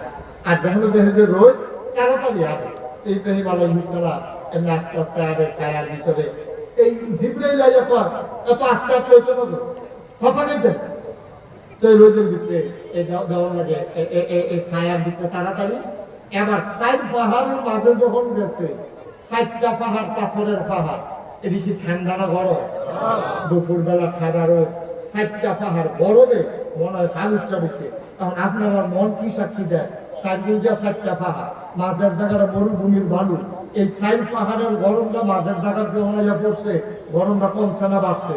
A: আর যেখানে দেখে যে রোদ তাড়াতাড়ি আগে। ইব্রাহিম আলাইহিস সালাম এমনি আস্তে আস্তে আগে ছায়ার ভিতরে। এই জিবরাইল আইয়া কয় এত আস্তে আস্তে হইতো না, কথা নিতেন তো এই রোদের ভিতরে এই দেওয়ার লাগে এই ছায়ার ভিতরে তাড়াতাড়ি। এবার 4 পাহাড়ের মাঝে যখন গেছে, 4টা পাহাড় পাথরের পাহাড়, এদিকে ঠান্ডা না গরম, দুপুর বেলা ঠান্ডা রোদ, 4টা পাহাড় গরমে মনে হয় ফাগুনটা বসে। তখন আপনার মন কি সাক্ষী দেয়, 4টা পাহাড়, মাঝের জায়গাটা মরুভূমির বালু, এই 4 পাহাড়ের গরমটা মাঝের জায়গার যখন পড়ছে, গরমটা কমছে না বাড়ছে?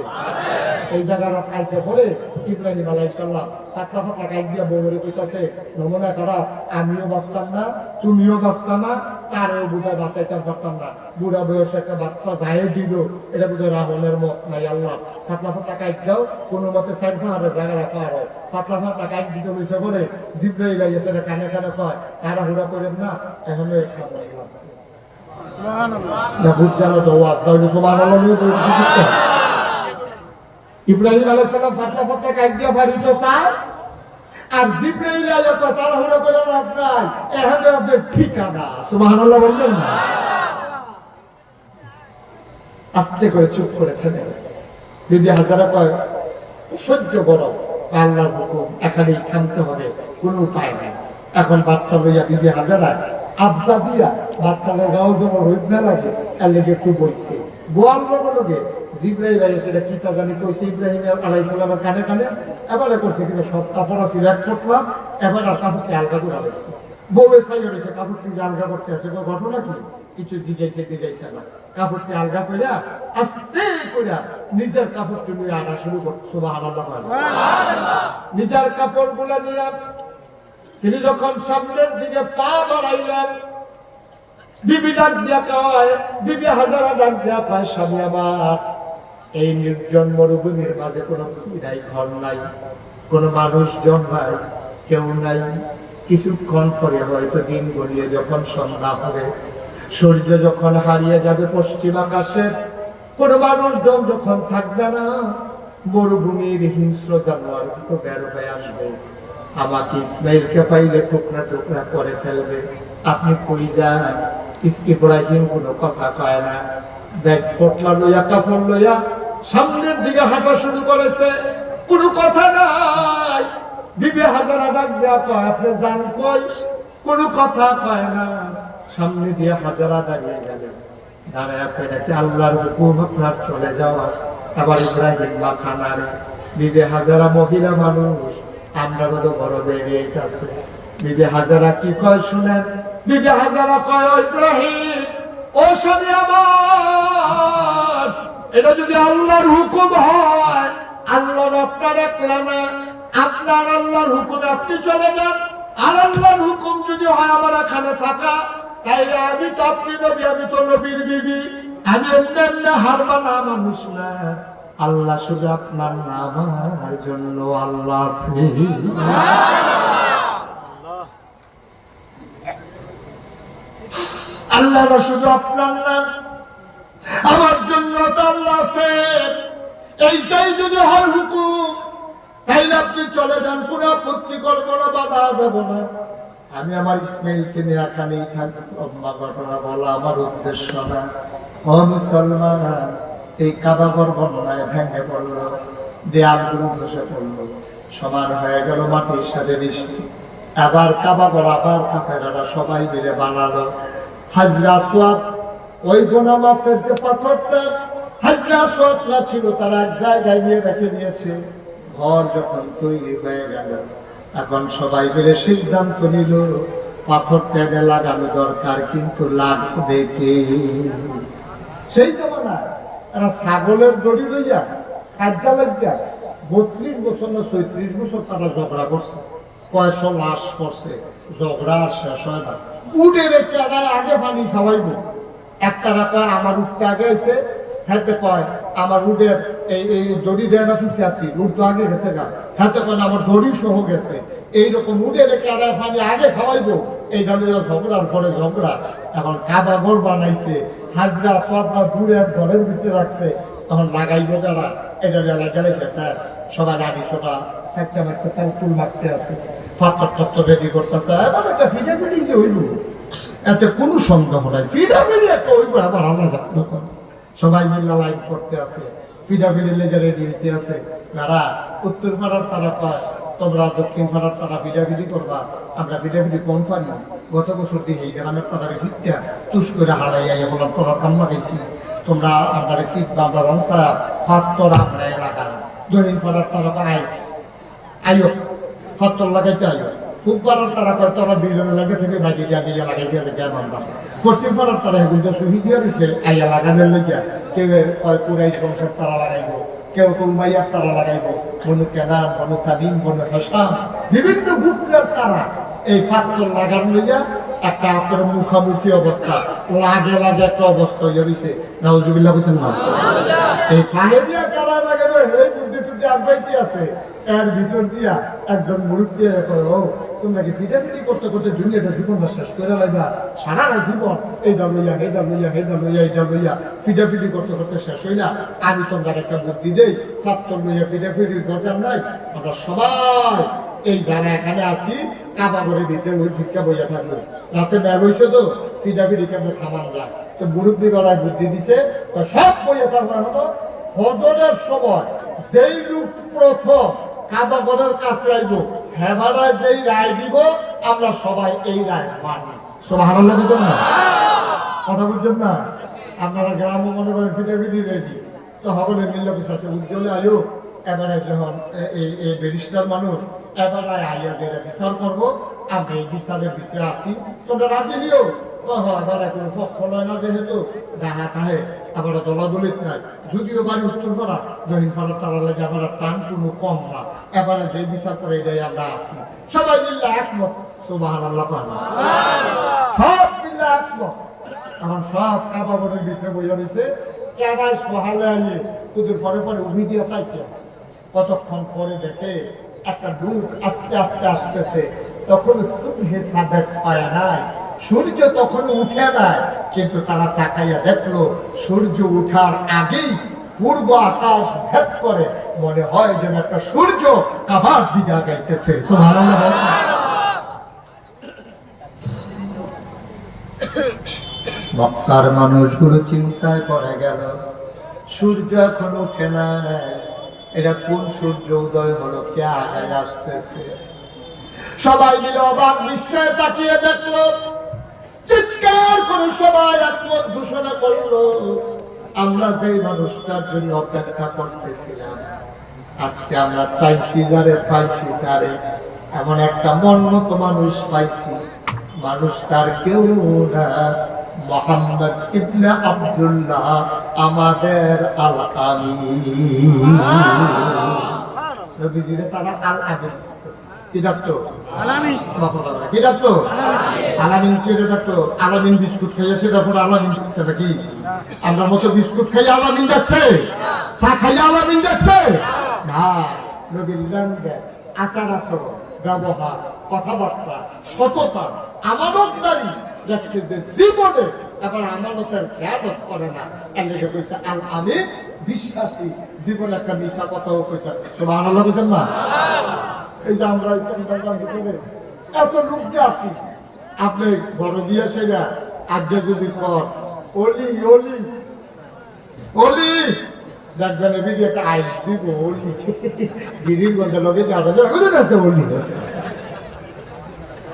A: এই জায়গাটা খাইছে পরে ইব্রাহিম আলাইহিস সালাম পাতলা পাতলা কাইট দিয়া বউরে কইতাছে, নমুনা খারাপ, আমিও বাঁচতাম না, তুমিও বাঁচতাম না, তারেও বুঝায় বাঁচাইতে পারতাম না। বুড়া বয়সে একটা বাচ্চা যায় দিল, এটা বুঝে রাবণের মত নাই। আল্লাহ পাতলা পাতলা কাইট দাও, কোনো মতে 4 পাহাড়ের জায়গাটা পাহাড়, পাতলা পাতলা কাইট দিতে বসে পরে জিবরাইল এসে কানে কানে কয়, তাড়াহুড়া করেন না, এখন বুঝানো তো ওয়াজ তাহলে সুবহানাল্লাহ। ইব্রাহিম আলাইহিস সালাম ফাতলা ফাতলা কাইট দিয়া বাড়িতে চায়, আর জিবরাইল আইয়া কয় তাড়াহুড়া করে লাভ নাই, এখানে আপনার ঠিকানা। সুবহানাল্লাহ বললেন না? আস্তে করে চুপ করে থেমে গেছে। বিবি হাজারা কয় সহ্য করো, আল্লাহর হুকুম, এখানেই থামতে হবে, কোনো উপায় নেই। এখন বাচ্চা লইয়া বিবি হাজারা আফজা দিয়া বাচ্চাদের গাও জমা রোদ না লাগে এর লেগে একটু বইছে। গোয়াল লগে জিবরাইল সেটা কি তা জানি কইছে ইব্রাহিম আলাইহিস সালামের কানে কানে। এবারে করছে কিন্তু সব কাপড় আছে এক ফোটলা, এবার আর কাপড়টি আলগা করে আলাইছে। বউয়ে ছাইয়া রয়েছে, কাপড়টি আলগা করতে আছে, ঘটনা কি কিছু জিগাইছে না। কাপড়টি আলগা কইরা আস্তে কইরা নিজের কাপড়টি নিয়ে আনা শুরু করছে। সুবহানাল্লাহ। নিজের কাপড়গুলো নিয়ে তিনি যখন সামনের দিকে পা বাড়াইলেন, বিবি ডাক দিয়া কয়, বিবি হাজারা ডাক দিয়া কয়, স্বামী আমার, এই নির্জন মরুভূমির মাঝে কোনো নাই, ঘর নাই, কোনো মানুষজন নাই, কেউ নাই। কিছুক্ষণ পরে হয়তো দিন গড়িয়ে যখন সন্ধ্যা হবে, সূর্য যখন হারিয়ে যাবে পশ্চিম আকাশে, কোনো মানুষজন যখন থাকবে না, মরুভূমির হিংস্র জানোয়ার তো বের হয়ে আসবে, আমাকে ইসমাইলকে পাইলে টুকরা টুকরা করে ফেলবে। আপনি কই যান? ইব্রাহিম কোনো কথা কয় না, ব্যাগ ফোটলা লইয়া কাফন লইয়া সামনের দিকে হাঁটা শুরু করেছে, কোনো কথা নাই। বিবি হাজারা ডাক দেয়া কয়, আপনি যান কই? কোনো কথা কয় না। সামনে দিয়ে হাজারা দাঁড়িয়ে গেলেন, দাঁড়ায় কয় নাকি আল্লাহর হুকুম আপনার চলে যাওয়া। আবার ইব্রাহিম মাথা নাড়ে। বিবি হাজারা মহিলা মানুষ, আমরাও তো বড় বেড়ে আছে। বিবি হাজারা কি কয় শুনেন। বিবি হাজারা কয়, ইব্রাহিম ও স্বামী আমার, এটা যদি আল্লাহর হুকুম হয়, আল্লাহর আপনার একলা না, আপনার আল্লাহর হুকুমে আপনি চলে যান। আর আল্লাহর হুকুম যদি হয় আমার এখানে থাকা, তাইলে আমি তো আপনি নবী, আমি তো নবীর বিবি, আমি এমনি এমনি হারবা না, মানুষ না। আল্লাহ শুধু আপনার নাম আমার জন্য আল্লাহ আছে। আল্লাহ শুধু আপনার নাম, আমার জন্য তো আল্লাহ আছে। এইটাই যদি হয় হুকুম, তাইলে আপনি চলে যান, কোনো আপত্তি করবো না, বাধা দেবো না। আমি আমার ইসমাইলকে নিয়ে এখানেই থাকবো। লম্বা ঘটনা বলা আমার উদ্দেশ্য না। ও মুসলমান, এই কাবা ঘর বন্যায় ভেঙে পড়লো, দেয়ালগুলো ধসে পড়লো, সমান হয়ে গেল মাটির সাথে বৃষ্টি। আবার কাবা ঘর আবার কাফেরারা সবাই মিলে বানালো। হাজরা আসওয়াদ, ওই গোনা মাফের যে পাথরটা হাজরা আসওয়াদরা ছিল, তারা এক জায়গায় নিয়ে রেখে দিয়েছে। ঘর যখন তৈরি হয়ে গেল, এখন সবাই মিলে সিদ্ধান্ত নিল পাথর টেনে লাগানো দরকার, কিন্তু লাগবে কে? সেই জমানায় এরা ছাগলের দড়ি লইয়া কাজা লাগিয়া 32 বছর না 34 বছর তারা ঝগড়া করছে, কয়শো লাশ করছে, ঝগড়া আর শেষ হয় না। উঠে রেখে আগে পানি খাওয়াইব, একটারা কয় আমার উঠতে আগে এসে, হাতে কয় আমার রুডের এই দড়ি দেয় না পিছিয়ে আসি, রুট তো আগে গেছে গা, হাতে কয় আমার দড়ি সহ গেছে। এইরকম উঠে রেখে পানি আগে খাওয়াইবো, এইটা লইয়া ঝগড়ার পরে ঝগড়া। এখন কাবা ঘর বানাইছে, হাজরা আসওয়াদরা দূরে ঘরের ভিতরে রাখছে, তখন লাগাইবো যারা এটা লাগাইছে, তার সবাই রাডি ছোটা সাচ্চা মাচ্চা তার ফুল মারতে আছে, ফাত্তর টত্তর রেডি করতেছে। এবার একটা ফিটাফিটি যে হইব, এতে কোনো সন্দেহ নাই, ফিটাফিটি একটা হইব। আবার আমরা যাবো, সবাই মিল্লা লাইন করতে আছে, ফিটাফিটি লেগে রেডি হইতে আছে। তারা উত্তর পাড়ার তারা কয় তোমরা দক্ষিণ পাড়ার তারা ফিটাফিটি করবা, আমরা ফিটাফিটি কোন পারি। গত বছর দিয়ে এই গ্রামের তারা ফিটটা তুষ করে হারাই আইয়া বললাম তোরা কাম লাগাইছি, তোমরা আমরা ফিট বা আমরা রমসা ফাত্তর আমরা এলাকা দক্ষিণ পাড়ার তারা আইস আইও ফাত্তর লাগাইতে আইও। খুব পাড়ার তারা কয় তোরা দুইজনে লাগে থেকে বাইকে গিয়ে দিয়ে লাগাই দিয়ে জ্ঞান আমরা। পশ্চিম পাড়ার তারা এগুলো শহীদিয়া রয়েছে আইয়া লাগানোর লেগিয়া, কেউ কয় কুরাইশ বংশের তারা লাগাইব, কেউ কুলমাইয়ার তারা লাগাইব, বনু কেনান, বনু তামিম, বনু হাসাম, বিভিন্ন গোত্রের তারা এই ফাত্তর লাগান লইয়া একটা করে মুখামুখি অবস্থা, লাগে লাগে একটা অবস্থা হয়ে রয়েছে। নাউজুবিল্লাহ বলতেন না, এই ফাঁকে দিয়া কারা লাগাবে, এই বুদ্ধি টুদ্ধি আগাইতে আছে। এর ভিতর দিয়া একজন মুরব্বী কয়, ও তোমরা কি ফিটাফিটি করতে করতে দুনিয়াটা জীবনটা শেষ করে লাইবা, সারা জীবন এইটা লইয়া এইটা লইয়া এইটা লইয়া এইটা লইয়া ফিটাফিটি করতে করতে শেষ হইলা। আমি তোমরা একটা বুদ্ধি দেই, ফাত্তর লইয়া ফিটাফিটির দরকার নাই, আমরা সবাই এই যারা এখানে আছি কাবা ঘরের ভিতরে ওই ভিক্ষা বইয়া থাকলো, রাতে বের হইছে তো ফিটাফিটি কেমন থামান যায়। তো মুরব্বী বেড়ায় বুদ্ধি দিছে, সব বইয়া থাকবে হলো ফজরের সময় যেই লোক প্রথম কাবা ঘরের কাছে আইব, হেবারা যেই রায় দিব আমরা সবাই এই রায় মানি। সুবহানাল্লাহ বলতেন না, কথা বুঝছেন না? আপনারা গ্রামও মনে করেন ফিটাফিটি রেডি, তো সকলে মিল্লা সাথে উজ্জ্বলে আয়ো। এবারে যখন এই ব্যারিস্টার মানুষ এবারে আইয়া যেটা বিচার করবো, আমরা এই বিচারের ভিতরে আসি, তোমরা রাজি নিও। এবার কোনো পক্ষ লয় না, যেহেতু ডাহা কাহে আবার দলাদলিত নাই, যদিও বাড়ি উত্তর পাড়া দক্ষিণ পাড়ার তারা লাগে আবার টান কোনো কম না। এবারে যে বিচার করে এটাই আমরা আসি, সবাই মিল্লা একমত। সুবহানাল্লাহ, সব মিল্লা একমত। এখন সব কাবা ঘরের ভিতরে বইয়া রয়েছে, কেনায় সহালে আইয়ে তোদের পরে পরে উঠি দিয়ে চাইতে আছে। কতক্ষণ পরে দেখে একটা দূর আস্তে আস্তে আসতেছে, তখন সুবহে সাদেক পায় নাই, সূর্য তখন উঠে নাই, কিন্তু তারা তাকাইয়া দেখলো সূর্য উঠার আগেই পূর্ব আকাশ ভেদ করে মনে হয় যেন একটা সূর্য কাবার দিকে আগাইতেছে। সুবহানাল্লাহ। মক্কার মানুষগুলো চিন্তায় পড়ে গেল, সূর্য এখন উঠে নাই, এটা কোন সূর্য উদয় হলো, কে আগায় আসতেছে। সবাই মিলে অবাক বিস্ময়ে তাকিয়ে দেখলো, চিৎকার করে সবাই একমত ঘোষণা করলো, আমরা যেই মানুষটার জন্য অপেক্ষা করতেছিলাম, আজকে আমরা চাইছি যারে পাইছি তারে, এমন একটা মনমত মানুষ পাইছি। মানুষটার কেউ না, মুহাম্মদ ইবনে আব্দুল্লাহ, আমাদের আল আমিন। নবীজিরে তারা আল আমিন কি ডাকতো? আলামিন। কি ডাকতো? আলামিন। কি ডাকতো? আলামিন বিস্কুট খাইয়েছে, তারপর আলামিন ডাকছে নাকি? আমরা মতো বিস্কুট খাইয়ে আলামিন ডাকছে, চা খাইয়ে আলামিন ডাকছে না। নবীর লেনদেন, আচার আচরণ, ব্যবহার, কথাবার্তা, সততা, আমানতদারি দেখছে যে জীবনে এবার আমানতের খেয়ালত করে না, এর লেগে কইছে আল আমিন। বিশ্বাসী, জীবন একটা মিশা কথাও কইছে। সুবহানাল্লাহ বলেন না? এই যে আমরা এত লোক যে আছি, আপনি বড় দিয়ে সেটা আগে যদি পর অলি অলি অলি দেখবেন এদিকে একটা আইস দিব অলি গিরির মধ্যে লগে যাবে অলি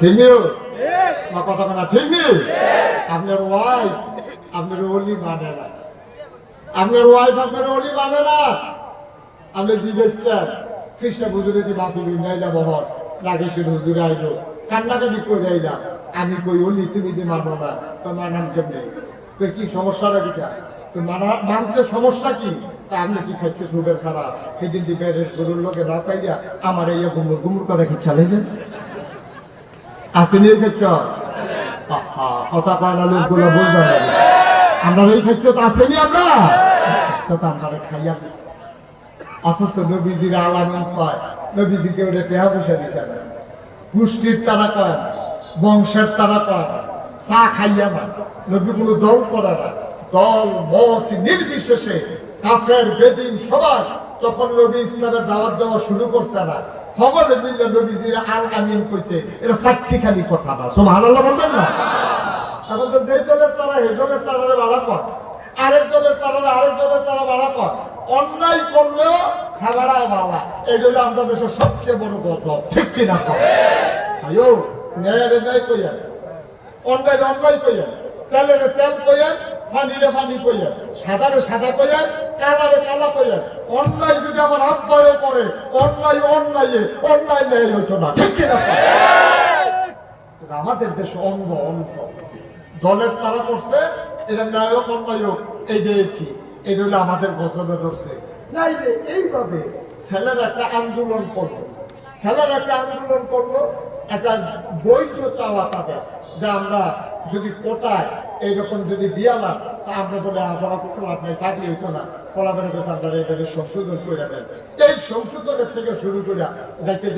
A: ঠিক নেই না কথা না ঠিক নেই আপনার ওয়াইফ আপনার অলি মানে না আপনার ওয়াইফ আপনার অলি মানে না আপনি জিজ্ঞেসলেন ফিসা হুজুরে দি বাকি নাই যাব হর রাগেশ্বর হুজুরে আইলো কান্নাকাটি করে আইলা আমি কই অলি তুমি দি মানো না তোমার নাম কেমনে কই কি সমস্যাটা কিটা তো মানতে সমস্যা কি তা আপনি কি খাইছো দুধের খারাপ সেদিন দি বেরেস গরুর লোকে না পাইয়া আমার এই গুমুর গুমুর করে কি চালে যে আসেনি খেচ্ছ কথা কয় না লোকগুলো বুঝবে না আমরা এই খেচ্ছ তো আসেনি আমরা আমরা খাইয়া অথচ নবীজির আলামিন পায় নবীজিকে ওটা টেহা পয়সা দিছে না গোষ্ঠীর তারা কয় না বংশের তারা কয় না চা খাইয়া না নবী কোনো দল করে না দল মত নির্বিশেষে কাফের বেদিন সবাই তখন নবী ইসলামের দাওয়াত দেওয়া শুরু করছে না সকলে মিললে নবীজির আল আমিন কইছে এটা চারটিখানি কথা না সুবহানাল্লাহ বলবেন না এখন তো যে দলের তারা এই দলের তারারে বাড়া কর আরেক দলের তারারে আরেক দলের তারা বাড়া কর অন্যায় করলেও হেবাড়ায় বাবা এই জন্য আমাদের দেশের সবচেয়ে বড় গজব ঠিক কিনা আয়ো ন্যায়ের ন্যায় কইয়া অন্যায় অন্যায় কইয়া তেলের তেল কইয়া পানিরে পানি কইয়া সাদারে সাদা কইয়া কালারে কালা কইয়া অন্যায় যদি আমার আব্বায়ও করে অন্যায় অন্যায় অন্যায় ন্যায় হইতো না ঠিক কিনা আমাদের দেশে অন্ধ অন্ধ দলের তারা করছে এটা ন্যায়ক অন্যায়ক এই দিয়েছি এই হলো আমাদের গজবে ধরছে নাই রে এইভাবে ছেলের একটা আন্দোলন করলো একটা বৈধ চাওয়া তাদের যে আমরা যদি কোটায় এইরকম যদি দিয়ালাম তা আমরা বলে আমরা লাভ নাই চাকরি হইতো না ফলাফলের কাছে আপনারা এটাকে সংশোধন করে দেন এই সংশোধনের থেকে শুরু করে যাইতে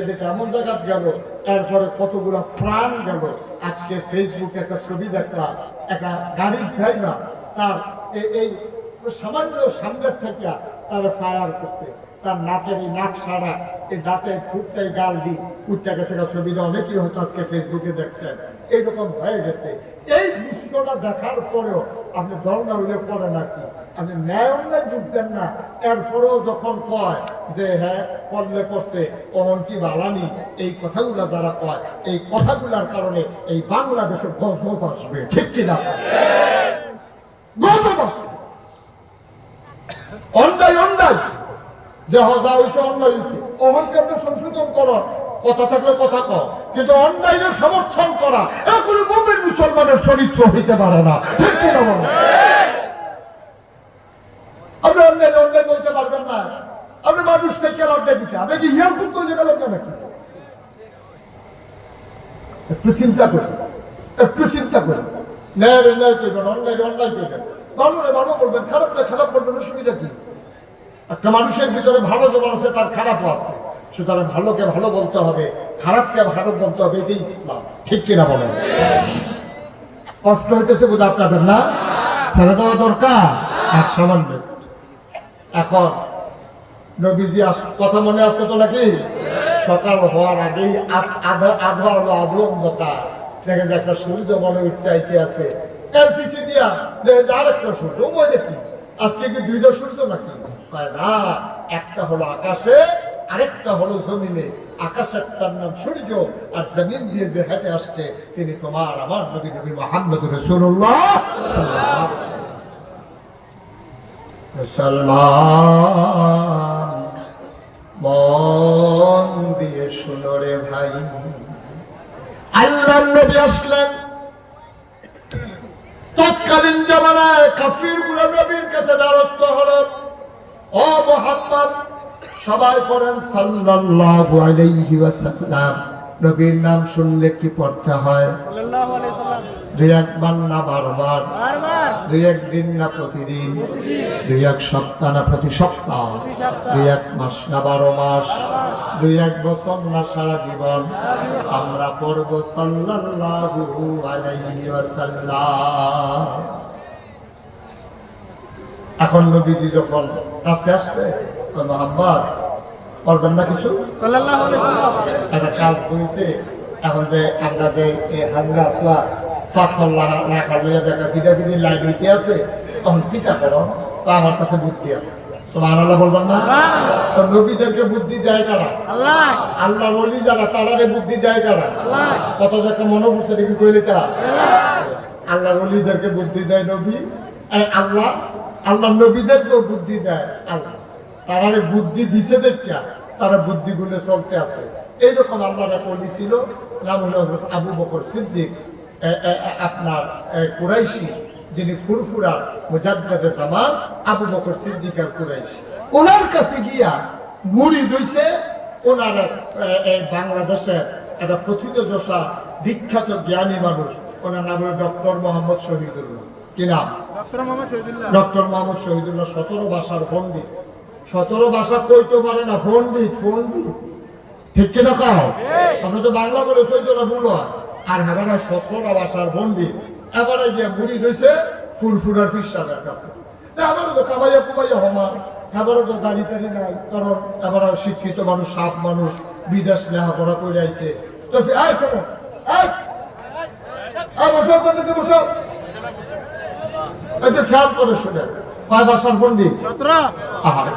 A: যেতে এমন জায়গা গেল তারপরে কতগুলো প্রাণ গেল আজকে ফেসবুকে একটা ছবি দেখলাম একটা গাড়ির ড্রাইভার তার এই সামান্য সামনের থেকে তার ফায়ার করছে তার নাকের এই নাক সারা এই দাঁতের ফুটটাই গাল দি উঠতে গেছে ছবিটা অনেকেই হয়তো আজকে ফেসবুকে দেখছেন এইরকম হয়ে গেছে এই দৃশ্যটা দেখার পরেও আপনি দল না হইলে করেন আর কি আপনি ন্যায় অন্যায় বুঝবেন না এরপরেও যখন কয় যে হ্যাঁ করলে করছে কখন কি বালানি এই কথাগুলা যারা কয় এই কথাগুলার কারণে এই বাংলাদেশের গজব আসবে ঠিক কিনা গজব আসবে অন্যায় অন্যায় যে হজা হয়েছে অন্যায় হয়েছে অহংকে আপনি সংশোধন করো কথা থাকলে কথা কও কিন্তু অন্যায়ের সমর্থন করা এগুলো মুমিন মুসলমানের চরিত্র হইতে পারে না ঠিক কিনা বলো আপনি অন্যায় অন্যায় বলতে পারবেন না আপনি মানুষ থেকে লজ্জা দিতে আপনি কি হিয়ার খুব করলে লজ্জা নাকি একটু চিন্তা করি ন্যায় ন্যায় করবেন অন্যায় অন্যায় করবেন ভালো রে ভালো বলবেন খারাপ না খারাপ বলবেন অসুবিধা কি একটা মানুষের ভিতরে ভালো যেমন আছে তার খারাপও আছে সুতরাং ভালোকে ভালো বলতে হবে খারাপকে খারাপ বলতে হবে এটাই ইসলাম ঠিক কিনা বলেন কষ্ট হইতেছে বোধ আপনাদের না ছেড়ে দেওয়া দরকার এক সামান্য এখন নবীজি কথা মনে আছে তো নাকি সকাল হওয়ার আগেই আধা হলো আধো অন্ধকার দেখে যে একটা সূর্য মনে উঠতে আইতে আছে এর পিছিয়ে দিয়া দেখে যে আরেকটা সূর্য মনে কি আজকে কি দুইটা সূর্য নাকি না একটা হলো আকাশে আরেকটা হলো জমিনে আকাশেরটার নাম সূর্য আর জমিন দিয়ে যে হেঁটে আসছে তিনি তোমার আমার নবী মুহাম্মদ রাসূলুল্লাহ সাল্লাল্লাহু আলাইহি মুসলমান মন দিয়ে শুনো রে ভাই আল্লাহর নবী আসলেন তৎকালীন জামানায় কাফিরগুলো নবীর কাছে দ্বারস্থ হলো ও মুহাম্মদ সবাই পড়েন সাল্লাল্লাহু আলাইহি ওয়াসাল্লাম নবীর নাম শুনলে কি পড়তে হয় সাল্লাল্লাহু আলাইহি সাল্লাম দুই একবার না বারবার দুই একদিন না প্রতিদিন দুই এক সপ্তাহ না প্রতি সপ্তাহ দুই এক মাস না 12 মাস দুই এক বছর না সারা জীবন আমরা পড়ব সাল্লাল্লাহু আলাইহি ওয়াসাল্লাম এখন নবীজি যখন কাছে আসছে, মোহাম্মদ বলবেন না কিছু, একটা কাজ করেছে। এখন যে আমরা যে হাজরা আসলা পাথর রাখা লইয়া দেখা ফিডাফিডি লাইন হইতে আছে, তখন টিকা করো, তো আমার কাছে বুদ্ধি আছে। সুবহানাল্লাহ বলবেন না? তো নবীদেরকে বুদ্ধি দেয় কারা? আল্লাহ বলি যারা, তারারে বুদ্ধি দেয় কারা? কত একটা মনে পড়ছে দেখি কইলে তা আল্লাহ বলিদেরকে বুদ্ধি দেয় নবী, আল্লাহ আল্লাহ নবীদেরকেও বুদ্ধি দেয় আল্লাহ। তারারে বুদ্ধি দিছে দেখা তারা বুদ্ধি গুলো চলতে আছে। এইরকম আল্লাহর এক ওলি ছিল, নাম হলো আবু বকর সিদ্দিক, আপনার কুরাইশি, যিনি ফুরফুরা মুজাদ্দিদে জামান আবু বকর সিদ্দিক আর কুরাইশি। ওনার কাছে গিয়া মুড়ি দইছে ওনার বাংলাদেশের একটা প্রথিতযশা বিখ্যাত জ্ঞানী মানুষ, ওনার নাম হলো ডক্টর মোহাম্মদ শহীদুল্লাহ। কি নাম? ডক্টর মোহাম্মদ শহীদুল্লাহ। 17 ভাষার পণ্ডিত। 17 ভাষা কইতে পারে না, পণ্ডিত পণ্ডিত, ঠিক কিনা কাও? আমরা তো বাংলা বলে চৈতরা বলো, আর হেবারা 17 ভাষার পণ্ডিত। এবারে গিয়ে মুড়ি দইছে ফুরফুরার ফিসাবের কাছে। এবারে তো কামাইয়া কুমাইয়া হমান, এবারে তো দাড়ি টাড়ি নাই, কারণ এবারে শিক্ষিত মানুষ, সাপ মানুষ, বিদেশ লেখাপড়া করে আইছে। তো কেমন বসো, বসো, একটু খেয়াল করে শুনে। কয় ভাষার পণ্ডিত?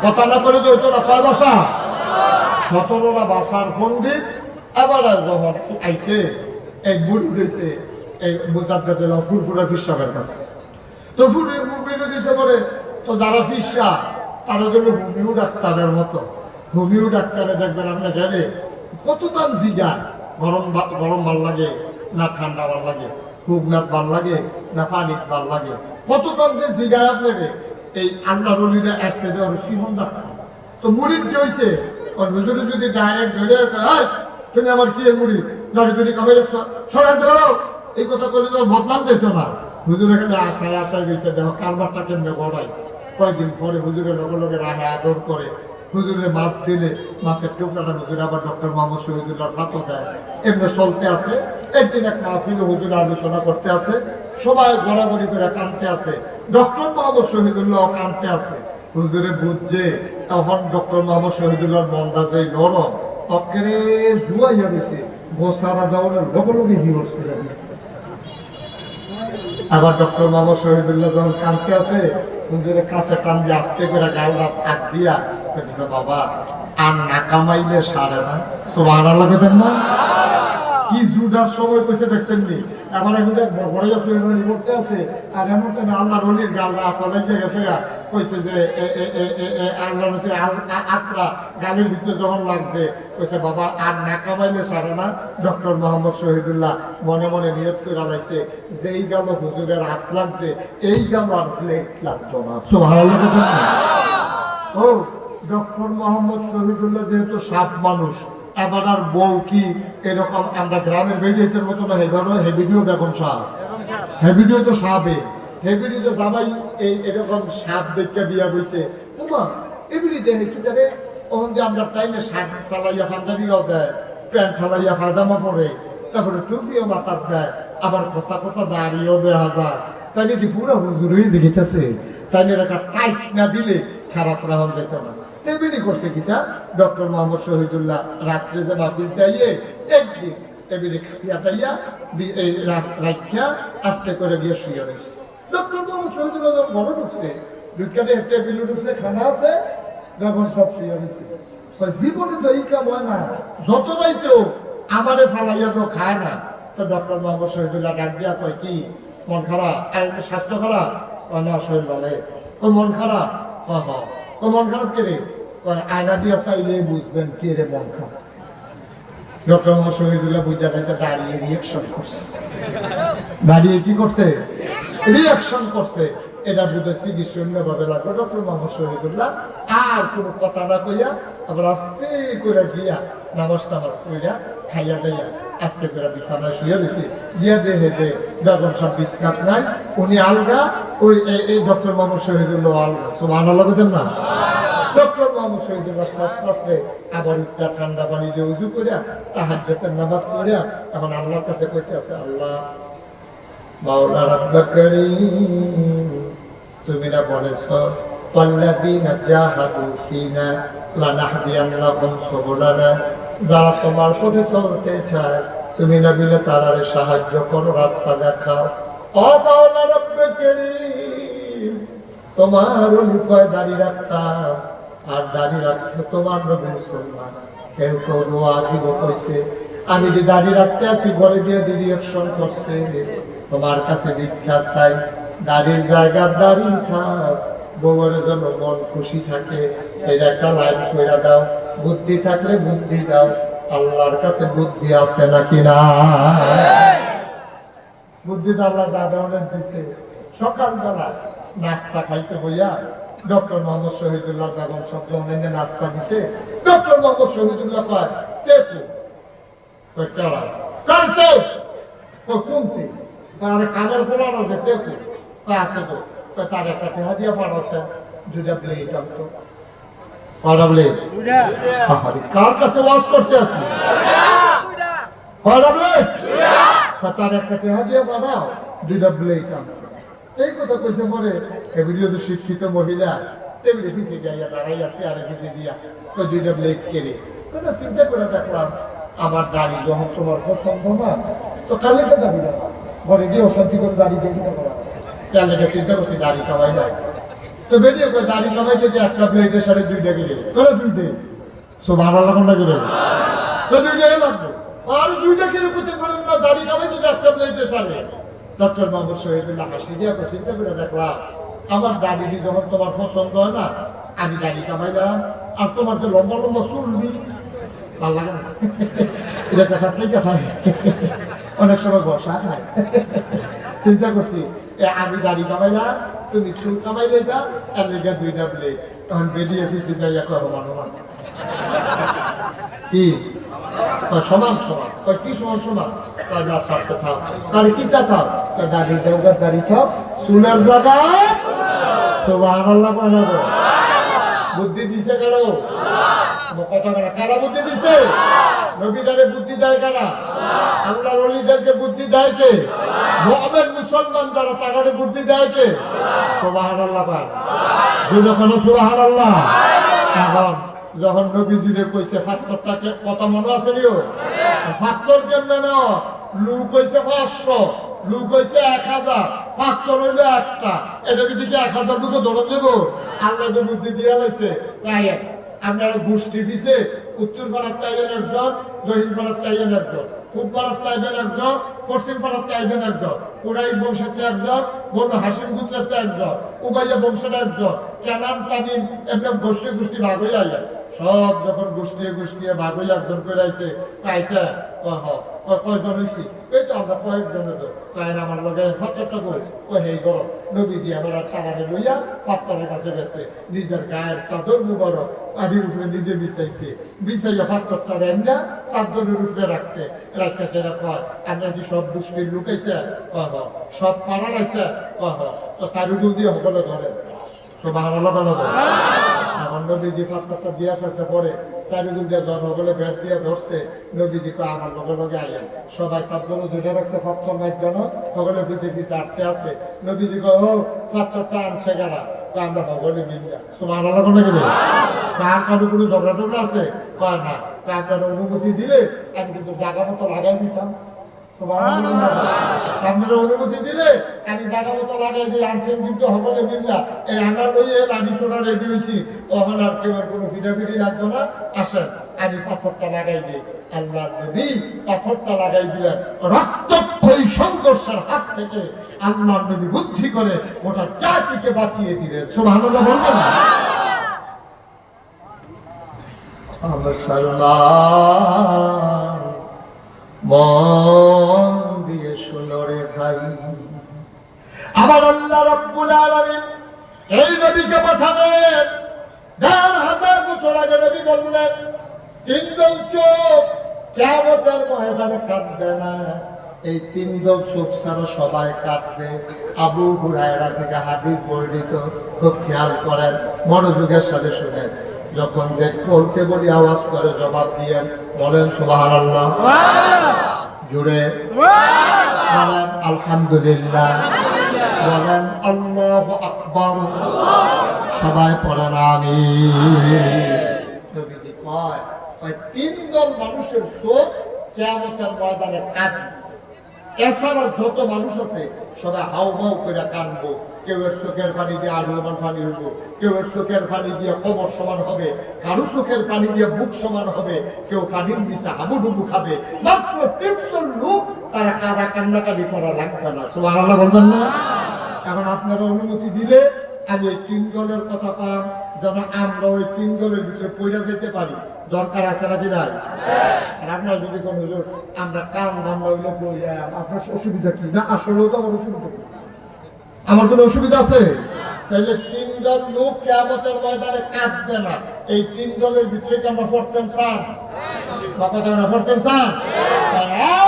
A: কথা না করে তো না, কয় ভাষা? 17টা ভাষার পণ্ডিত। আবার যখন আইছে এক বুড়ি দিয়েছে এই মুজাদ্দিদ ফুরফুরা ফিসাবের কাছে। তো ফুরফুরা দিতে পারে, তো যারা ফিসা তারা হলো হোমিও ডাক্তারের মতো। হোমিও ডাক্তারে দেখবেন আপনি গেলে কত দাম জিগার, গরম গরম ভাল লাগে না ঠান্ডা ভাল লাগে, হুগনাথ ভাল লাগে না পানিত ভাল লাগে, কত দাম যে জিগায় আপনারে। এই আল্লাহ রলিরা আসছে সিহন ডাক্তার। তো মুড়ির কি হয়েছে, হুজুরে যদি ডাইরেক্ট ধরে তুমি আমার কি এর মুড়ি দাঁড়ি ধরে কামাই রাখছো, সরাইতে পারো, এই কথা করলে তো বদনাম দিত না। হুজুর এখানে আশায় আশায় গেছে, দেখো কারবারটা কেমনে গড়াই। কয়েকদিন পরে হুজুরের লগে লগে রাহে আদর করে, হুজুরের মাছ দিলে মাছের টুকরাটা হুজুর আবার ডক্টর মোহাম্মদ শহীদুল্লাহ ফাতো দেয়। এমনি চলতে আছে। একদিন এক মাহফিল হুজুর আলোচনা করতে আছে, সবাই গড়াগড়ি করে কানতে আছে, ডক্টর মোহাম্মদ শহীদুল্লাহ কানতে আছে। হুজুরে বুঝছে তখন ডক্টর মোহাম্মদ শহীদুল্লাহর মনটা যে নরম, অকেরে জুয়াইয়া রয়েছে, গোসারা যাওয়ার লগে লগে হিওর ছেড়ে দিয়ে। আবার ডক্টর মোহাম্মদ শহীদুল্লাহ যখন কানতে আছে, হুজুরের কাছে টান দিয়ে আস্তে করে গালটা তাক দিয়া বলতেছে, বাবা আর না কামাইলে সারে না। সুবহানাল্লাহ কইতেন না? কি জুডার সময় কইছে দেখছেন নি? এখন এখন বড় করতে আছে, আর এমন কেন আল্লাহ রলির গালটা আপনাদের গেছে কইছে যে আল্লাহ আত্রা গালের ভিতরে যখন লাগছে, কইছে বাবা আর না কামাইলে সারে না। ডক্টর মোহাম্মদ শহীদুল্লাহ মনে মনে নিয়ত করে আলাইছে, যেই গাল হুজুরের হাত লাগছে এই গাল আর প্লেট লাগতো না। সুবহানাল্লাহ। ও ডক্টর মোহাম্মদ শহীদুল্লাহ যেহেতু সাপ মানুষ, এবার আর বউ কি এরকম আমরা গ্রামের ভিডিওর মতো না, হে ভিডিও দেখুন সাপ, হে ভিডিও তো সাপে, হে ভিডিওতে জামাই এই এরকম সাপ দেখতে বিয়া বইছে। ওমা এবিডি দেখে কি জানে, ওখান দিয়ে আমরা টাইমে শার্ট চালাইয়া পাঞ্জাবি গাও দেয়, প্যান্ট ফালাইয়া পাজামা পরে, তারপরে টুপিও মাথার দেয়, আবার খোসা খোসা দাঁড়িয়েও দেওয়া যায়। তাই নাকি পুরো হুজুর হয়ে জিগিতেছে, তাই নিয়ে একটা টাইট না দিলে খারাপ রাহন যেত না। এমনি করছে কিতা ডক্টর মোহাম্মদ শহীদুল্লাহ রাত্রে যে মাহফিলতে আইয়ে একদিন এমনি খাইয়া এই রাখিয়া আস্তে করে গিয়ে শুয়ে রয়েছে। ডক্টর মোহাম্মদ শহীদুল্লাহ যখন ঘরে ঢুকছে, ঢুকাতে টেবিল উঠে খানা আছে, যখন সব শুয়ে রয়েছে, জীবনে তো এই কাম হয় না, যত যাইতেও আমারে ফালাইয়া তো খায় না। তো ডক্টর মোহাম্মদ শহীদুল্লাহ ডাক দিয়া কয়, কি মন খারাপ? আর স্বাস্থ্য খারাপ? না শরীর বলে। ও মন খারাপ? ও মন খারাপ কে রে? আয়না দিয়া চাইলে বুঝবেন কে রে মন খারাপ। ডক্টর মোহাম্মদ শহীদুল্লাহ বুঝা গেছে, দাঁড়িয়ে রিয়েকশন করছে। দাঁড়িয়ে কি করছে? রিয়েকশন করছে। এটা বুঝে চিকিৎসা ভাবে লাগলো। ডক্টর মোহাম্মদ শহীদুল্লাহ আর কোনো কথা না কইয়া আবার আস্তে করে দিয়া নামাজ টামাজ কইরা খাইয়া দিয়া আস্তে করে বিছানায় শুয়ে রয়েছে। দিয়া দেখে যে বেগম সব বিছনাত নাই, উনি আলগা, ওই এই ডক্টর মোহাম্মদ শহীদুল্লাহ আলগা। সুবহানাল্লাহ বলেন না? ডক্টর মোহাম্মদ শহীদুল্লাহ শ্বাসে আবার উঠটা ঠান্ডা পানি দিয়ে উজু করিয়া তাহাজ্জুদের নামাজ পড়িয়া এখন আল্লাহর কাছে কইতে আছে, আল্লাহ মাওলা রাব্বুল কারীম, তুমি না বলেছ ওয়াল্লাযীনা জাহাদু ফীনা লানাহদিয়ান্নাহুম সুবুলানা, যারা তোমার পথে চলতে চায় তুমি নবীকে তারারে সাহায্য করো, রাস্তা দেখাও। ও মাওলা রব্বে কারীম, তোমার ওলি কয় দাড়ি রাখতাম, আর দাড়ি রাখতে তোমার নবীর সুন্নাত। কেউ কেউ ওয়াজিব কইছে, আমি যে দাড়ি রাখতে আসি ঘরে দিয়ে ডিরেকশন করছে, তোমার কাছে ভিক্ষা চাই, দাড়ির জায়গা দাড়ি থাক, বউয়ের জন্য মন খুশি থাকে, এর একটা লাইন কইরা দাও। বুদ্ধি থাকলে বুদ্ধি দাও, আল্লাহর কাছে বুদ্ধি আছে নাকি না? বুদ্ধি তো আল্লাহ যা ধরনের দিছে। সকালবেলা নাস্তা খাইতে বইয়া ডক্টর মোহাম্মদ শহীদুল্লাহ বেগম সব ধরনের নাস্তা দিছে। ডক্টর মোহাম্মদ শহীদুল্লাহ কয় কে কেড়া কার কেউ কোনটি কামের ফোলার আছে কে আছে তো তার একটা টেহা দিয়ে পাঠাচ্ছে, দুইটা প্লেট আনতো। পাঠাবলে কার কাছে ওয়াজ করতে আসি? পাঠাবলে তার একটা টেহা দিয়ে পাঠাও, দুইটা প্লেট আনতো। এই কথা কইতে পরে এগুলিও তো শিক্ষিত মহিলা, টেবিলে পিছিয়ে দিয়া দাঁড়াই আছে, আর পিছিয়ে দিয়া ওই দুইটা প্লেট কেড়ে চিন্তা করে দেখলাম আমার দাড়ি যখন তোমার পছন্দ না, তো কার লেগে দাবি না ঘরে গিয়ে অশান্তি করে দাড়ি দিয়ে দিতে পারা, কার লেগে চিন্তা করছি দাড়ি কামাই না। তো বেরিয়ে কয় দাড়ি কামাইতে যে একটা প্লেটের সাড়ে দুইটা গেলে দুইটে সব ভালো লাগুন না গেলে দুইটাই লাগবে, আর দুইটা কিনে করতে পারেন না, দাড়ি কামাইতে যে একটা প্লেটের সাড়ে। ডক্টর মোহাম্মদ শহীদুল্লাহ হাসি দিয়ে চিন্তা করে দেখলাম আমার দাড়ি যখন তোমার পছন্দ হয় না, আমি দাড়ি কামাইলাম, আর তোমার যে লম্বা লম্বা চুলবি ভালো লাগে না, এটা একটা কাজ থেকে খায়, অনেক সময় বসা খায়। চিন্তা করছি আমি দাড়ি কামাইলাম, তুমি চুল কামাইলে এটা, আর লেগে দুইটা প্লেট। তখন বেরিয়ে পিছিয়ে যাই একটা সমান সমান কি সমান সমান কি সমান সমান স্বাস্থ্য থাক, তাহলে কি তা থাক দাড়ির জায়গায় দাড়ি থাক, চুলের জায়গায় সুবহানাল্লাহ বানাবো। বুদ্ধি দিছে কেন? কথা বলা কারা বুদ্ধি দিছে? নবীদারে বুদ্ধি দেয় কারা? আল্লাহর ওলিদেরকে বুদ্ধি দেয় কে? মুমিন মুসলমান যারা তারারে বুদ্ধি দেয় কে? সুবহানাল্লাহ পাক যখন সুবহানাল্লাহ। এখন যখন নবীজিরে কইছে ফাত্তরটাকে কথা মনে আছে নিও, ফাত্তর জন্য নাও লু কইছে 500, লু কইছে 1000, ফাত্তর হইল একটা, এটা কি দিকে 1000 লুকে ধরে দেব? আল্লাহ তো বুদ্ধি দিয়ে লাইছে। তাই আপনারা গোষ্ঠী দিছে, উত্তর পাড়ার তাইবেন একজন, দক্ষিণ পাড়ার তাইবেন একজন, পূব পাড়ার তাইবেন একজন, পশ্চিম পাড়ার তাইবেন একজন, কুরাইশ বংশের একজন, বনু হাসিম গোত্রের একজন, উবাইয়া বংশের একজন, কেনান তামিম এমনি গোষ্ঠী গোষ্ঠী ভাগ হয়ে আইয়া সব যখন গোষ্ঠী গোষ্ঠী ভাগ হয়ে একজন করে আইছে, পাইছে কয়জন হয়েছি? এই তো আমরা কয়েকজনে তো তাই আমার লগে ফাত্তরটা কই ও হেই গরম নবীজি আমার আর তারারে লইয়া ফাত্তরের কাছে গেছে, নিজের গায়ের চাদর মুবারক আডির উপরে নিজে বিছাইছে, বিছাইয়া ফাত্তরটা রেন্দা চাদরের উপরে রাখছে, রাখতে সেটা কয় আপনার কি সব দুষ্টির লুকাইছে? সব পাড়ার আছে? তো চারিগুল দিয়ে সকলে ধরে সুবহানাল্লাহ বলো তো। এখন নবীজি ফাত্তরটা দিয়ে আসার পরে চারিদিক দিয়ে জনগণে ভেট দিয়ে ধরছে, নবীজি কয় আমার লগে লগে আইলেন, সবাই সাতগুলো ধরে রাখছে ফাত্তর নাই কেন, সকলে পিছিয়ে পিছিয়ে আটতে আছে। নবীজি কয় ও ফাত্তরটা আনছে কারা? আমরা সকলে মিলিয়া সুবহানাল্লাহ বলে গেল। কার কারো কোনো ঝগড়া টগড়া আছে? কয় না, আপনার অনুমতি দিলে আমি কিন্তু জায়গা মতো লাগাই দিতাম। আপনারা অনুমতি দিলে আমি জায়গা মতো লাগাই দিয়ে আনছেন, কিন্তু সকলে মিললা এই আনার লইয়ে লাঠি সোনা রেডি হয়েছি, তখন আর কেউ কোনো ফিটাফিটি লাগতো না। আসেন আমি পাথরটা লাগাই দিই। আল্লাহ নবী পাথরটা লাগাই দিলেন, রক্তক্ষয়ী সংঘর্ষের হাত থেকে আল্লাহ নবী বুদ্ধি করে গোটা জাতিকে বাঁচিয়ে দিলেন। সুবহানাল্লাহ বলবেন না? মুসলমান মন দিয়ে শুনো রে ভাই, আবার আল্লাহ রাব্বুল আলামিন এই নবীকে পাঠালেন। ১,৫০০ বছর আগে নবী বললেন তিনজন চোখ কিয়ামতের ময়দানে কাঁদবে না, এই তিনজন চোখ ছাড়া সবাই কাঁদবে। আবু হুরায়রা থেকে হাদিস বর্ণিত, খুব খেয়াল করেন, মনোযোগের সাথে শুনেন। যখন যে বলতে বলি আওয়াজ করে জবাব দিয়েন, বলেন সুবহানাল্লাহ, জুড়ে বলেন আলহামদুলিল্লাহ, বলেন আল্লাহু আকবার। সবাই পড়েন আমিন। নবীজি কয় ওই তিন দল মানুষের চোখ কিয়ামতের ময়দানে কাঁদবে। এছাড়া যত মানুষ আছে সবাই হাউ মাউ করে কানবো। কেউ চোখের পানি দিয়ে আড়ুলমান পানি হইব, কেউ চোখের পানি দিয়ে কবর সমান হবে, কারো চোখের পানি দিয়ে বুক সমান হবে, কেউ পানির নিচে হাবুডুবু খাবে। মাত্র ৩০০ লোক, তারা কাদা কান্নাকাটি করা লাগবে না। সুবহানাল্লাহ বলবেন না? এখন আপনারা অনুমতি দিলে আমি এই তিন দলের কথা পাম, যেন আমরা ওই তিন দলের ভিতরে পড়ে যেতে পারি। দরকার আছে নাকি নাই? আর আপনার যদি কোনো আমরা কান ধামলা হইলে পড়লাম, আপনার অসুবিধা কি? না আসলেও তো আমার অসুবিধা কি? আমার কোনো অসুবিধা আছে? তাহলে তিন দল লোক কিয়ামতের ময়দানে কাঁদবে না। এই তিন দলের ভিতরে কি আমরা পড়তেন চান? কথা না পড়তেন চান?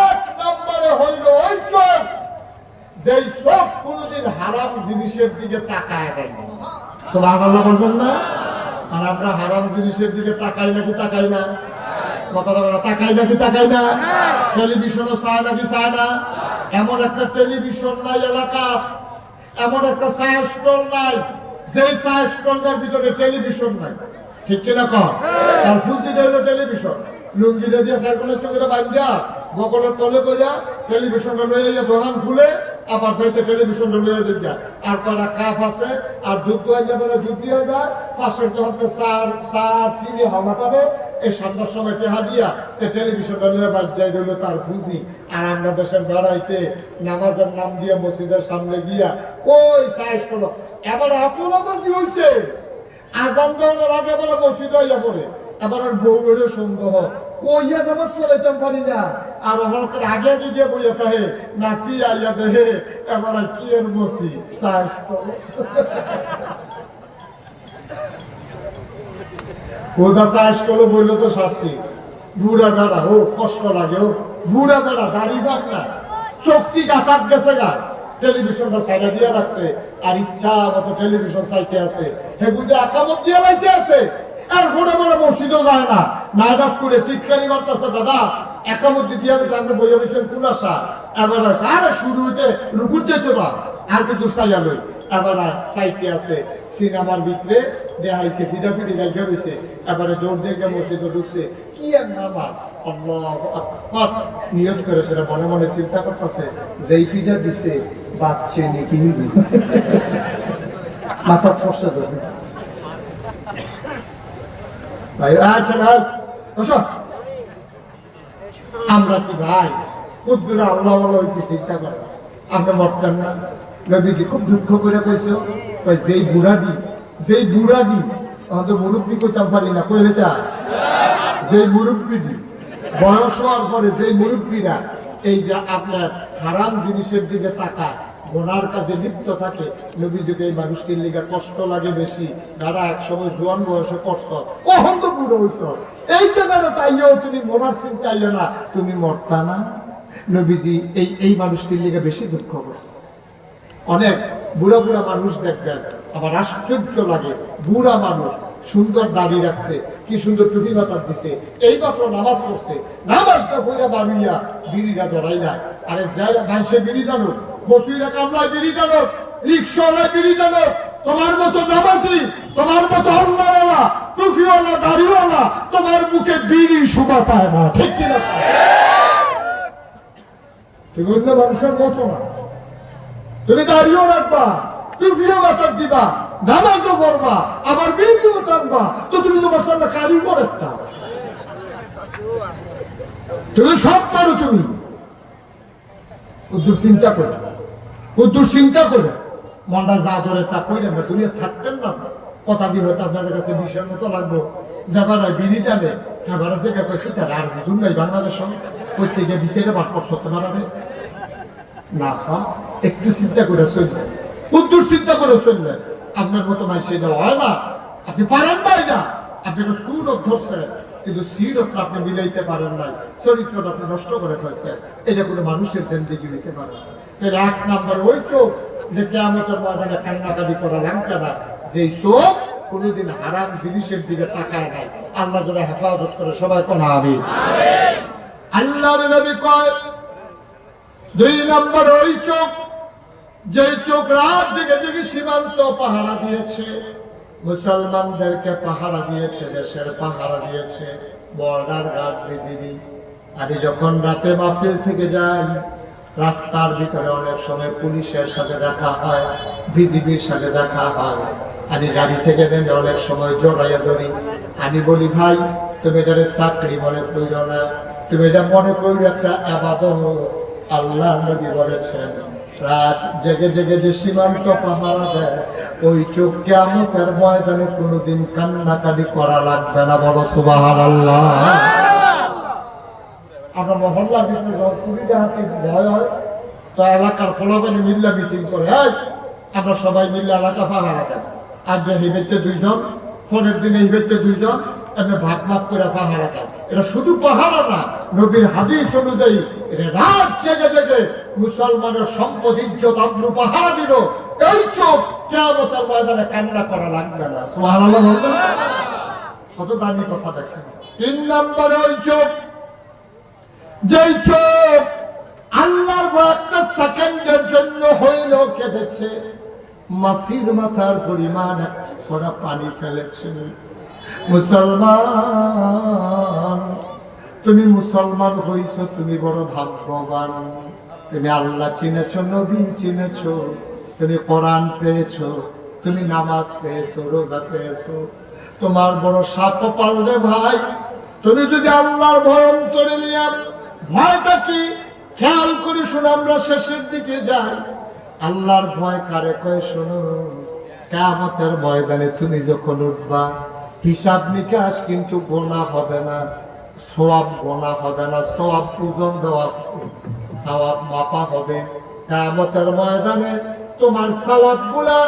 A: এক নম্বরে হইল ওই চোখ, যেই চোখ কোনদিন হারাম জিনিসের দিকে তাকায় না। সুবহানাল্লাহ বলবেন না? আর আমরা হারাম জিনিসের দিকে তাকাই নাকি তাকাই না? তাকাই নাকি তাকাই না? টেলিভিশনও চায় নাকি চায় না? এমন একটা টেলিভিশন নাই এলাকা, এমন একটা চায়ের স্টল নাই যে চায়ের স্টলটার ভিতরে টেলিভিশন নাই। ঠিক কিনা কর? তার ফুলসিটা হলো টেলিভিশন। লুঙ্গিটা দিয়ে সাইকেলের চোখে বাঁধিয়া বকলের তলে করিয়া টেলিভিশনটা লইয়া দোকান খুলে আবার চাইতে টেলিভিশনটা লইয়া দিতে। আর কটা কাপ আছে, আর দুধ দোয়াইলে বলে দুধ দিয়ে যায়, পাশের যখন সার চিনি হামাটাবে এই সন্ধ্যার সময় টেহা দিয়া টেলিভিশনটা লইয়া বাদ যাই রইল তার ফুসি। আর আমরা দেশের বেড়াইতে নামাজের নাম দিয়ে মসজিদের সামনে গিয়া ওই সাইজ করো। এবার এত নামাজি হয়েছে, আজান দেওয়ার আগে এবার মসজিদ হইয়া পড়ে। এবার বউয়ের সন্দেহ, কইয়া নামাজ পড়াইতাম পারি না, আর হলকার আগে আগে দিয়ে বইয়া থাকে নাতি আইয়া দেহে। এবার কি এর মসজিদ সাইজ করো। ওটা সাইজ করলো বললো তো সারছি। বুড়া বেড়া ও কষ্ট লাগে, ও বুড়া বেড়া দাড়ি ফাঁক না, শক্তি কাটাক গেছে গা, টেলিভিশনটা সাইডে দিয়ে রাখছে আর ইচ্ছা মতো টেলিভিশন চাইতে আছে, সেগুলো আকামত দিয়ে লাইতে আছে। আর ঘোড়া বেড়া মসজিদও যায় না, নাইডাক করে টিটকারি করতেছে। দাদা একামত দিয়ে দিয়েছে, আমরা বইয়া বসেন কোন আসা। এবার আরে শুরু হইতে রুকুর যেতে না, আর কিন্তু চাইয়া লই। এবার চাইতে আছে সিনেমার ভিতরে দেখাইছে, ফিটাফিটি গাইতে রয়েছে। এবারে দৌড় দিয়ে মসজিদে ঢুকছে, কি আর নামাজ আল্লাহু আকবার নিয়ত করে সেটা মনে মনে চিন্তা করতেছে, যেই ফিটা দিছে বাচ্চে নাকি মাথা ফসে দেবে। ভাই আচ্ছা ভাই বসো। আমরা কি ভাই কুদ্দুর আল্লাহ ভালো হয়েছে চিন্তা করে আপনি মরতেন না? নবীজি খুব দুঃখ করে কইছে, যেই বুড়াডি তো মুরব্বী করতাম পারি না, কইলে তা যেই মুরব্বীডি বয়স হওয়ার পরে যেই মুরব্বীরা এই যে আপনার হারাম জিনিসের দিকে তাকায়, গোনার কাজে লিপ্ত থাকে, নবীজিকে এই মানুষটির লিগে কষ্ট লাগে বেশি। যারা এক সময় জোয়ান বয়সে কষ্ট, ওহন তো বুড়ো হইছ, এই জায়গাটা তাইও তুমি মরার চিন্তা আইও না, তুমি মরতা না। নবীজি এই মানুষটির লিগে বেশি দুঃখ করছে। অনেক বুড়া বুড়া মানুষ দেখবেন, আমার আশ্চর্য লাগে, বুড়া মানুষ সুন্দর দাড়ি রাখছে, কি সুন্দর টুপি মাথার দিছে, এই মাত্র নামাজ পড়ছে, নামাজটা পড়ে বাড়িয়া বিড়িটা ধরাই না। আরে যাই মানুষের বিড়ি টানো, বসুইরা কামলায় বিড়ি টানো, রিক্সাওয়ালায় বিড়ি টানো, তোমার মতো নামাজি, তোমার মতো আল্লাহওয়ালা, টুপিওয়ালা, দাড়িওয়ালা তোমার মুখে বিড়ি শোভা পায় না। ঠিক কিনা? তুমি অন্য মানুষের মতো না, তুমি দাঁড়িয়েও রাখবা, টুপিও মাথার দিবা, নামাজও করবা, আবার বিড়িও টানবা, তো তুমি তোমার সামনে কারিগর একটা, তুমি সব পারো। তুমি কুদ্দুর চিন্তা করে মনটা যা ধরে তা কইলেন না, তুমি থাকতেন না। কথা দিয়ে হয়তো আপনাদের কাছে বিষয়ের মতো লাগবো, যাবার বিড়ি টানে এবার আর বুঝুন নাই বাংলাদেশ প্রত্যেকে বিষয়টা বাদ করছো তোমার না। একটু চিন্তা করে চলবেন, কুদ্দুর চিন্তা করে চলবেন। আপনার মতো মানুষ এটা হয় না, আপনি পারেন নাই না, আপনি একটা সুরত ধরছেন কিন্তু সিরত আপনি মিলাইতে পারেন নাই, চরিত্রটা আপনি নষ্ট করে ফেলছেন। এটা কোনো মানুষের জিন্দেগি হইতে পারে না। তাহলে এক নম্বর ওই চোখ যে কিয়ামতের ময়দানে কান্নাকাটি করা লাগবে না, যেই চোখ কোনোদিন হারাম জিনিসের দিকে তাকায় নাই। আল্লাহ যেন হেফাজত করে, সবাই কোন আমিন। আল্লাহর নবী কয় দুই নম্বর ওই চোখ, যে চোখ রাত জেগে জেগে সীমান্ত পাহারা দিয়েছে, মুসলমানদেরকে পাহারা দিয়েছে, দেশের পাহারা দিয়েছে বর্ডার গার্ড বিজিবি। আমি যখন রাতে মাহফিল থেকে যাই, রাস্তার ভিতরে অনেক সময় পুলিশের সাথে দেখা হয়, বিজিবির সাথে দেখা হয়। আমি গাড়ি থেকে নেমে অনেক সময় জড়াইয়া ধরি। আমি বলি, ভাই তুমি এটা চাকরি মনে করিও না, তুমি এটা মনে করি একটা ইবাদত। আল্লাহ নবী বলেছেন, রাত জেগে জেগে যে সীমান্ত পাহারা দেয়, ওই চোখ কিয়ামতের ময়দানে কোনোদিন কান্নাকাটি করা লাগবে না। বলো সুবহানাল্লাহ। আমরা মহল্লার ভিতরে যখন সুবিধা হাতে ভয় হয়, তো এলাকার ফলাফলে মিল্লা মিটিং করে, আমরা সবাই মিল্লা এলাকা পাহারা দেয়। আজকে হিবেতে 2 জন, ফোনের দিনে হিবেতে 2 জন, এমনি ভাগ ভাগ করে পাহারা দেয়। এটা শুধু পাহারা না, নবীর হাদিস অনুযায়ী এটা রাত জেগে জেগে মুসলমানের সম্পদ ইজ্জত আবরু পাহারা দিল। এই চোখ কিয়ামতের ময়দানে কান্না করা লাগবে না। সুবহানাল্লাহ বলবেন? কত দামি কথা দেখেন। 3 নম্বরে ওই চোখ, যেই চোখ আল্লাহর একটা সেকেন্ডের জন্য হইলেও কেঁদেছে, মাসির মাথার পরিমাণ এক ফোঁটা পানি ফেলেছে। মুসলমান, তুমি মুসলমান হইছো, তুমি বড় ভাগ্যবান। তুমি আল্লাহ চিনেছো, নবী চিনেছো, তুমি কোরআন পেয়েছো, তুমি নামাজ পেয়েছো, রোজা পেয়েছো। তোমার বড় সাকপাল রে ভাই। তুমি যদি আল্লাহর ভয় অন্তরে নিয়ে, ভয়টা কি খেয়াল করে শোনো, আমরা শেষের দিকে যাই। আল্লাহর ভয় কারে কয় শোনো, কিয়ামতের ময়দানে তুমি যখন উঠবা, হিসাব নিকাশ কিন্তু গোনা হবে না, সওয়াব গোনা হবে না, সওয়াব ওজন দেওয়া, সওয়াব মাপা হবে। কিয়ামতের ময়দানে তোমার সওয়াবগুলা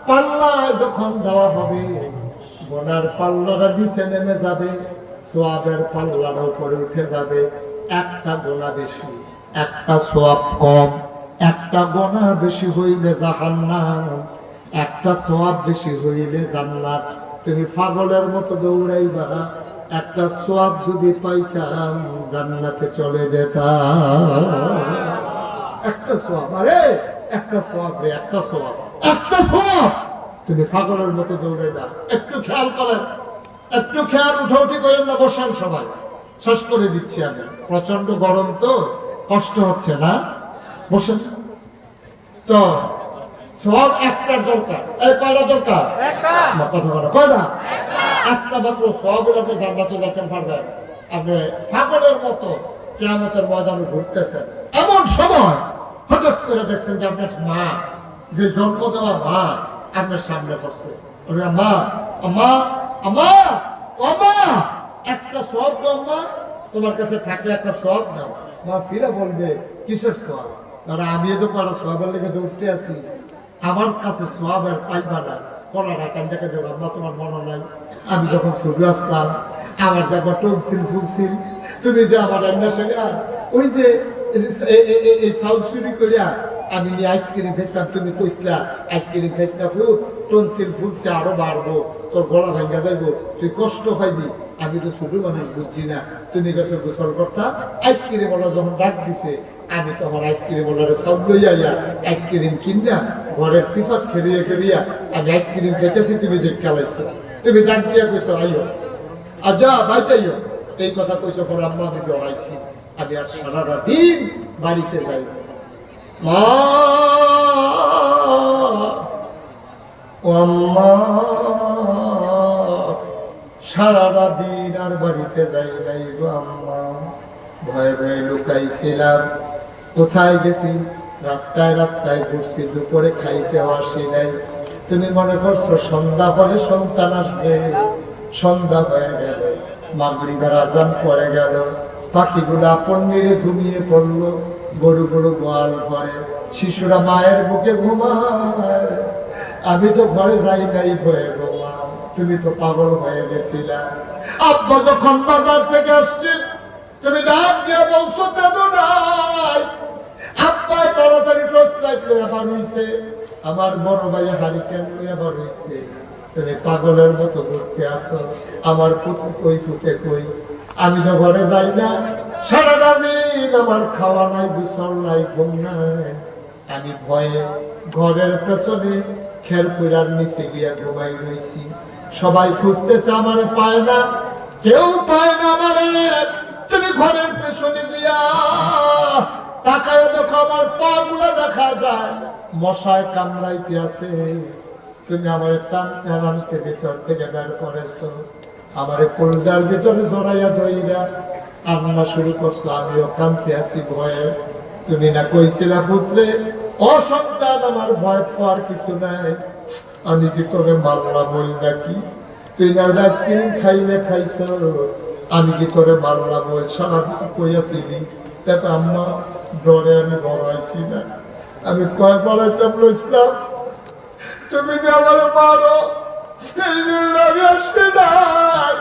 A: পাল্লায় যখন দেওয়া হবে, গোনার পাল্লাটা নিচে নেমে যাবে, সওয়াবের পাল্লাটা উপরে উঠে যাবে। একটা গোনা বেশি, একটা সওয়াব কম। একটা গোনা বেশি হইলে জাহান্নাম, একটা সওয়াব বেশি হইলে জান্নাত। তুমি পাগলের মতো দৌড়াইবা, একটা সওয়াব যদি পাইতাম জান্নাতে চলে যেতাম। একটা সওয়াব, আরে একটা সওয়াব রে, একটা সওয়াব, একটা সওয়াব। তুমি পাগলের মতো দৌড়াইবা। একটু খেয়াল করেন, একটু খেয়াল উঠাউঠি করেন না, বসান সবাই, শেষ করে দিচ্ছি আমি। প্রচন্ড গরম তো, কষ্ট হচ্ছে না, বসেন। তো সব একটা দরকার, এই কয়টা দরকার? কথা বলো, কয়টা? একটা মাত্র সব আপনি জান্নাতে যেতে পারবেন। আপনি পাগলের মতো কিয়ামতের ময়দানে ঘুরতেছেন, এমন সময় হঠাৎ করে দেখছেন যে আপনার মা, যে জন্ম দেওয়া মা আপনার সামনে পড়ছে। মা, আমা, আমা, আমা, একটা সব মা তোমার কাছে থাকলে একটা সব নাও। মা ফিরে বলবে, কিসের সব? কারণ আমি তো পারা সবের লেগে দৌড়তে আছি, আমার কাছে সবের পাইবা না। কলাটা কান্দাকে দেবো, আম্মা তোমার মনে নাই আমি যখন ছবি আসতাম, আমার যে একবার টনসিল ফুলছিল, তুমি যে আমার রান্না সেরা, ওই যে এই সাউন্ড চুরি করিয়া আমি নিয়ে আইসক্রিম খেয়েছিলাম, তুমি কইসলা আইসক্রিম খাইছিলা, টনসিল ফুলছে, আরো বাড়বো, তোর গলা ভাঙ্গা যাইবো, তুই কষ্ট পাইবি। আমি তো ছোট মানুষ, বুঝছি না। তুমি গেছো গোসল করতা, আইসক্রিম ওলা যখন ডাক দিছে, আমি তখন আইসক্রিম ওলারে সব লইয়া আইসক্রিম কিনা ঘরের সিফাত খেলিয়ে খেলিয়া আমি আইসক্রিম খেতেছি, তুমি দেখ খেলাইছো, তুমি ডাক দিয়া কইছো আইও, আর যা বাইতাইও, এই কথা কইছো। পরে আম্মা আমি ডরাইছি, আমি আর সারাটা দিন বাড়িতে যাই। মা, ও আম্মা, সারাটা দিন আর বাড়িতে যাই নাই গো আম্মা। ভয়ে ভয়ে লুকাইছিলাম, কোথায় গেছি? রাস্তায় রাস্তায় ঘুরছি, দুপুরে খাইতেও আসি নাই। তুমি মনে করছো সন্ধ্যা হলে সন্তান আসবে, সন্ধ্যা হয়ে গেল, মাগরিবের আজান পড়ে গেল, পাখিগুলা পন্নিরে ঘুমিয়ে পড়লো, গরুগুলো গোয়াল ঘরে, শিশুরা মায়ের বুকে ঘুমায়। আমি তো ঘরে যাই নাই ভয়ে গো মা, তুমি তো পাগল হয়ে গেছিলা। আব্বা যখন বাজার থেকে আসছে, তুমি ডাক দিয়ে বলছো দাদু নাই। আব্বাই তাড়াতাড়ি টর্চ লাইট লইয়া বার হইছে, আমার বড় ভাই হারিকেন লইয়া বার হইছে। তুমি পাগলের মতো ঘুরতে আসো, আমার ফুটে কই, ফুটে কই। আমি তো ঘরে যাই না, সারাটা দিন আমার খাওয়া নাই, গোসল নাই, ঘুম নাই। আমি ভয়ে ঘরের পেছনে খের কইরার নিচে গিয়া ঘুমাই রইছি। সবাই খুঁজতেছে, আমারে পায় না, কেউ পায় না আমারে। তুমি ঘরের পেছনে গিয়া তাকায় দেখো, আমার পা গুলা দেখা যায় মশায় কামড়াইতে আছে। তুমি আমার টানতে টানতে ভিতর থেকে বের করেছো, আমারে কোল্ডার ভিতরে জড়াইয়া ধইরা কান্না শুরু করছো। আমিও কাঁদতে আছি ভয়ে। তুমি না কইছিলা পুত্রে, অসন্তান আমার ভয় পাওয়ার কিছু নাই, আমি কি তোরে মাল্লা বল নাকি? তুই না আইসক্রিম খাইলে খাইছ, আমি কি তোরে মাল্লা বল? সারাদিন কইয়াছিলি। তারপর আম্মা ডরে আমি বড় আইছি না, আমি কয় বলাইতাম ইসলাম, তুমি আমার মারো, এই জন্য আমি আসতে নাই।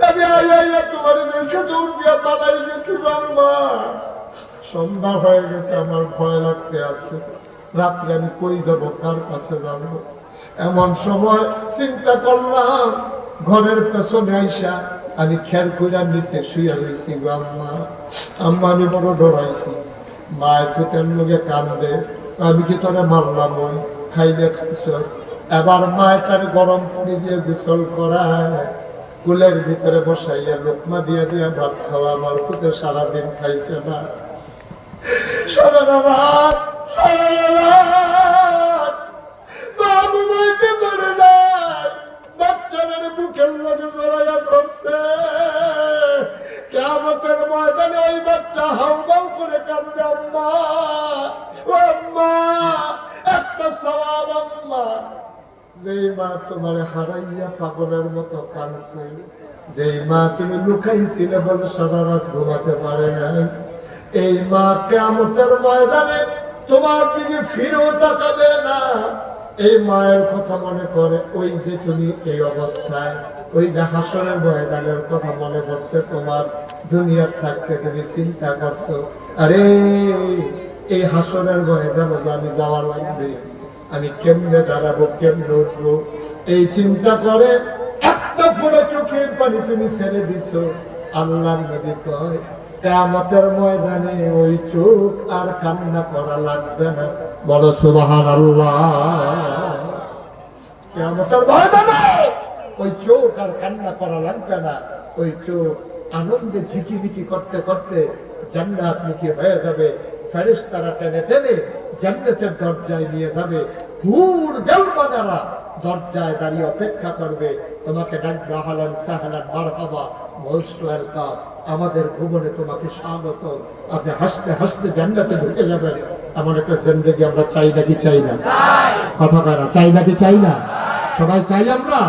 A: আমি আইয়া তোমার দেখে দৌড় দিয়া পালাই গেছি আম্মা। সন্ধ্যা হয়ে গেছে, আমার ভয় লাগতে আছে। রাত্রে আমি কই যাব, কার কাছে যাব? এমন সময় চিন্তা করলাম, ঘরের পেছনে আইসা আমি খের কইরার নিচে শুয়ে রয়েছি গো আম্মা। আম্মা আমি বড় ডরাইছি। মায়ের ফুটের লোকে কান্দে, আমি কি তোরে মারলাম ওই খাইলে খাইছ? এবার মায় তার গরম পানি দিয়ে গোসল করায়, কুলের ভিতরে বসাইয়া লোকমা দিয়া দিয়া ভাত খাওয়া। আমার ফুটে সারাদিন খাইছে না, সারা রাত বাবু বইতে পারে নাই, বাচ্চাদের বুকের মধ্যে জড়াইয়া ধরছে। কিয়ামতের ময়দানে ওই বাচ্চা হাউমাউ করে কান্দে, আম্মা ও আম্মা, একটা সওয়াব আম্মা। যেই মা তোমার হারাইয়া পাগলের মতো কাঁদছে, যেই মা তুমি লুকাইছিলে বলে সারা রাত ঘুমাতে পারে নাই, এই মা কিয়ামতের ময়দানে তোমার দিকে ফিরেও তাকাবে না। এই মায়ের কথা মনে করে, ওই যে তুমি এই অবস্থায়, ওই যে হাসরের ময়দানের কথা মনে পড়ছে তোমার। দুনিয়ার থাকতে তুমি চিন্তা করছো, আরে এই হাসরের ময়দানে আমি যাওয়া লাগবে, আমি কেমনে দাঁড়াবো, কেমনে উঠবো, এই চিন্তা করে একটা ফোঁটা চোখের পানি তুমি ছেড়ে দিছো। আল্লাহর নবী কয়, কিয়ামতের ময়দানে ওই চোখ আর কান্না করা লাগবে না। বলো সুবহানাল্লাহ। কিয়ামতের ময়দানে ওই চোখ আর কান্না করা লাগবে না। ওই চোখ আনন্দে ঝিকিমিকি করতে করতে জান্নাত মুখী হয়ে যাবে। ফেরেশতারা টেনে টেনে জান্নাতের দরজায় নিয়ে যাবে। হুর বেলবানারা দরজায় দাঁড়িয়ে অপেক্ষা করবে, তোমাকে ডাকবে, আহলান সাহলান মারহাবা, মোস্ট ওয়েলকাম, আমাদের ভুবনে তোমাকে স্বাগত। আপনি হাসতে হাসতে জান্নাতে ঢুকে যাবেন। এমন একটা জিন্দেগি আমরা চাই নাকি চাই না? কথা কয় না, চাই নাকি চাই না? সবাই চাই আমরা।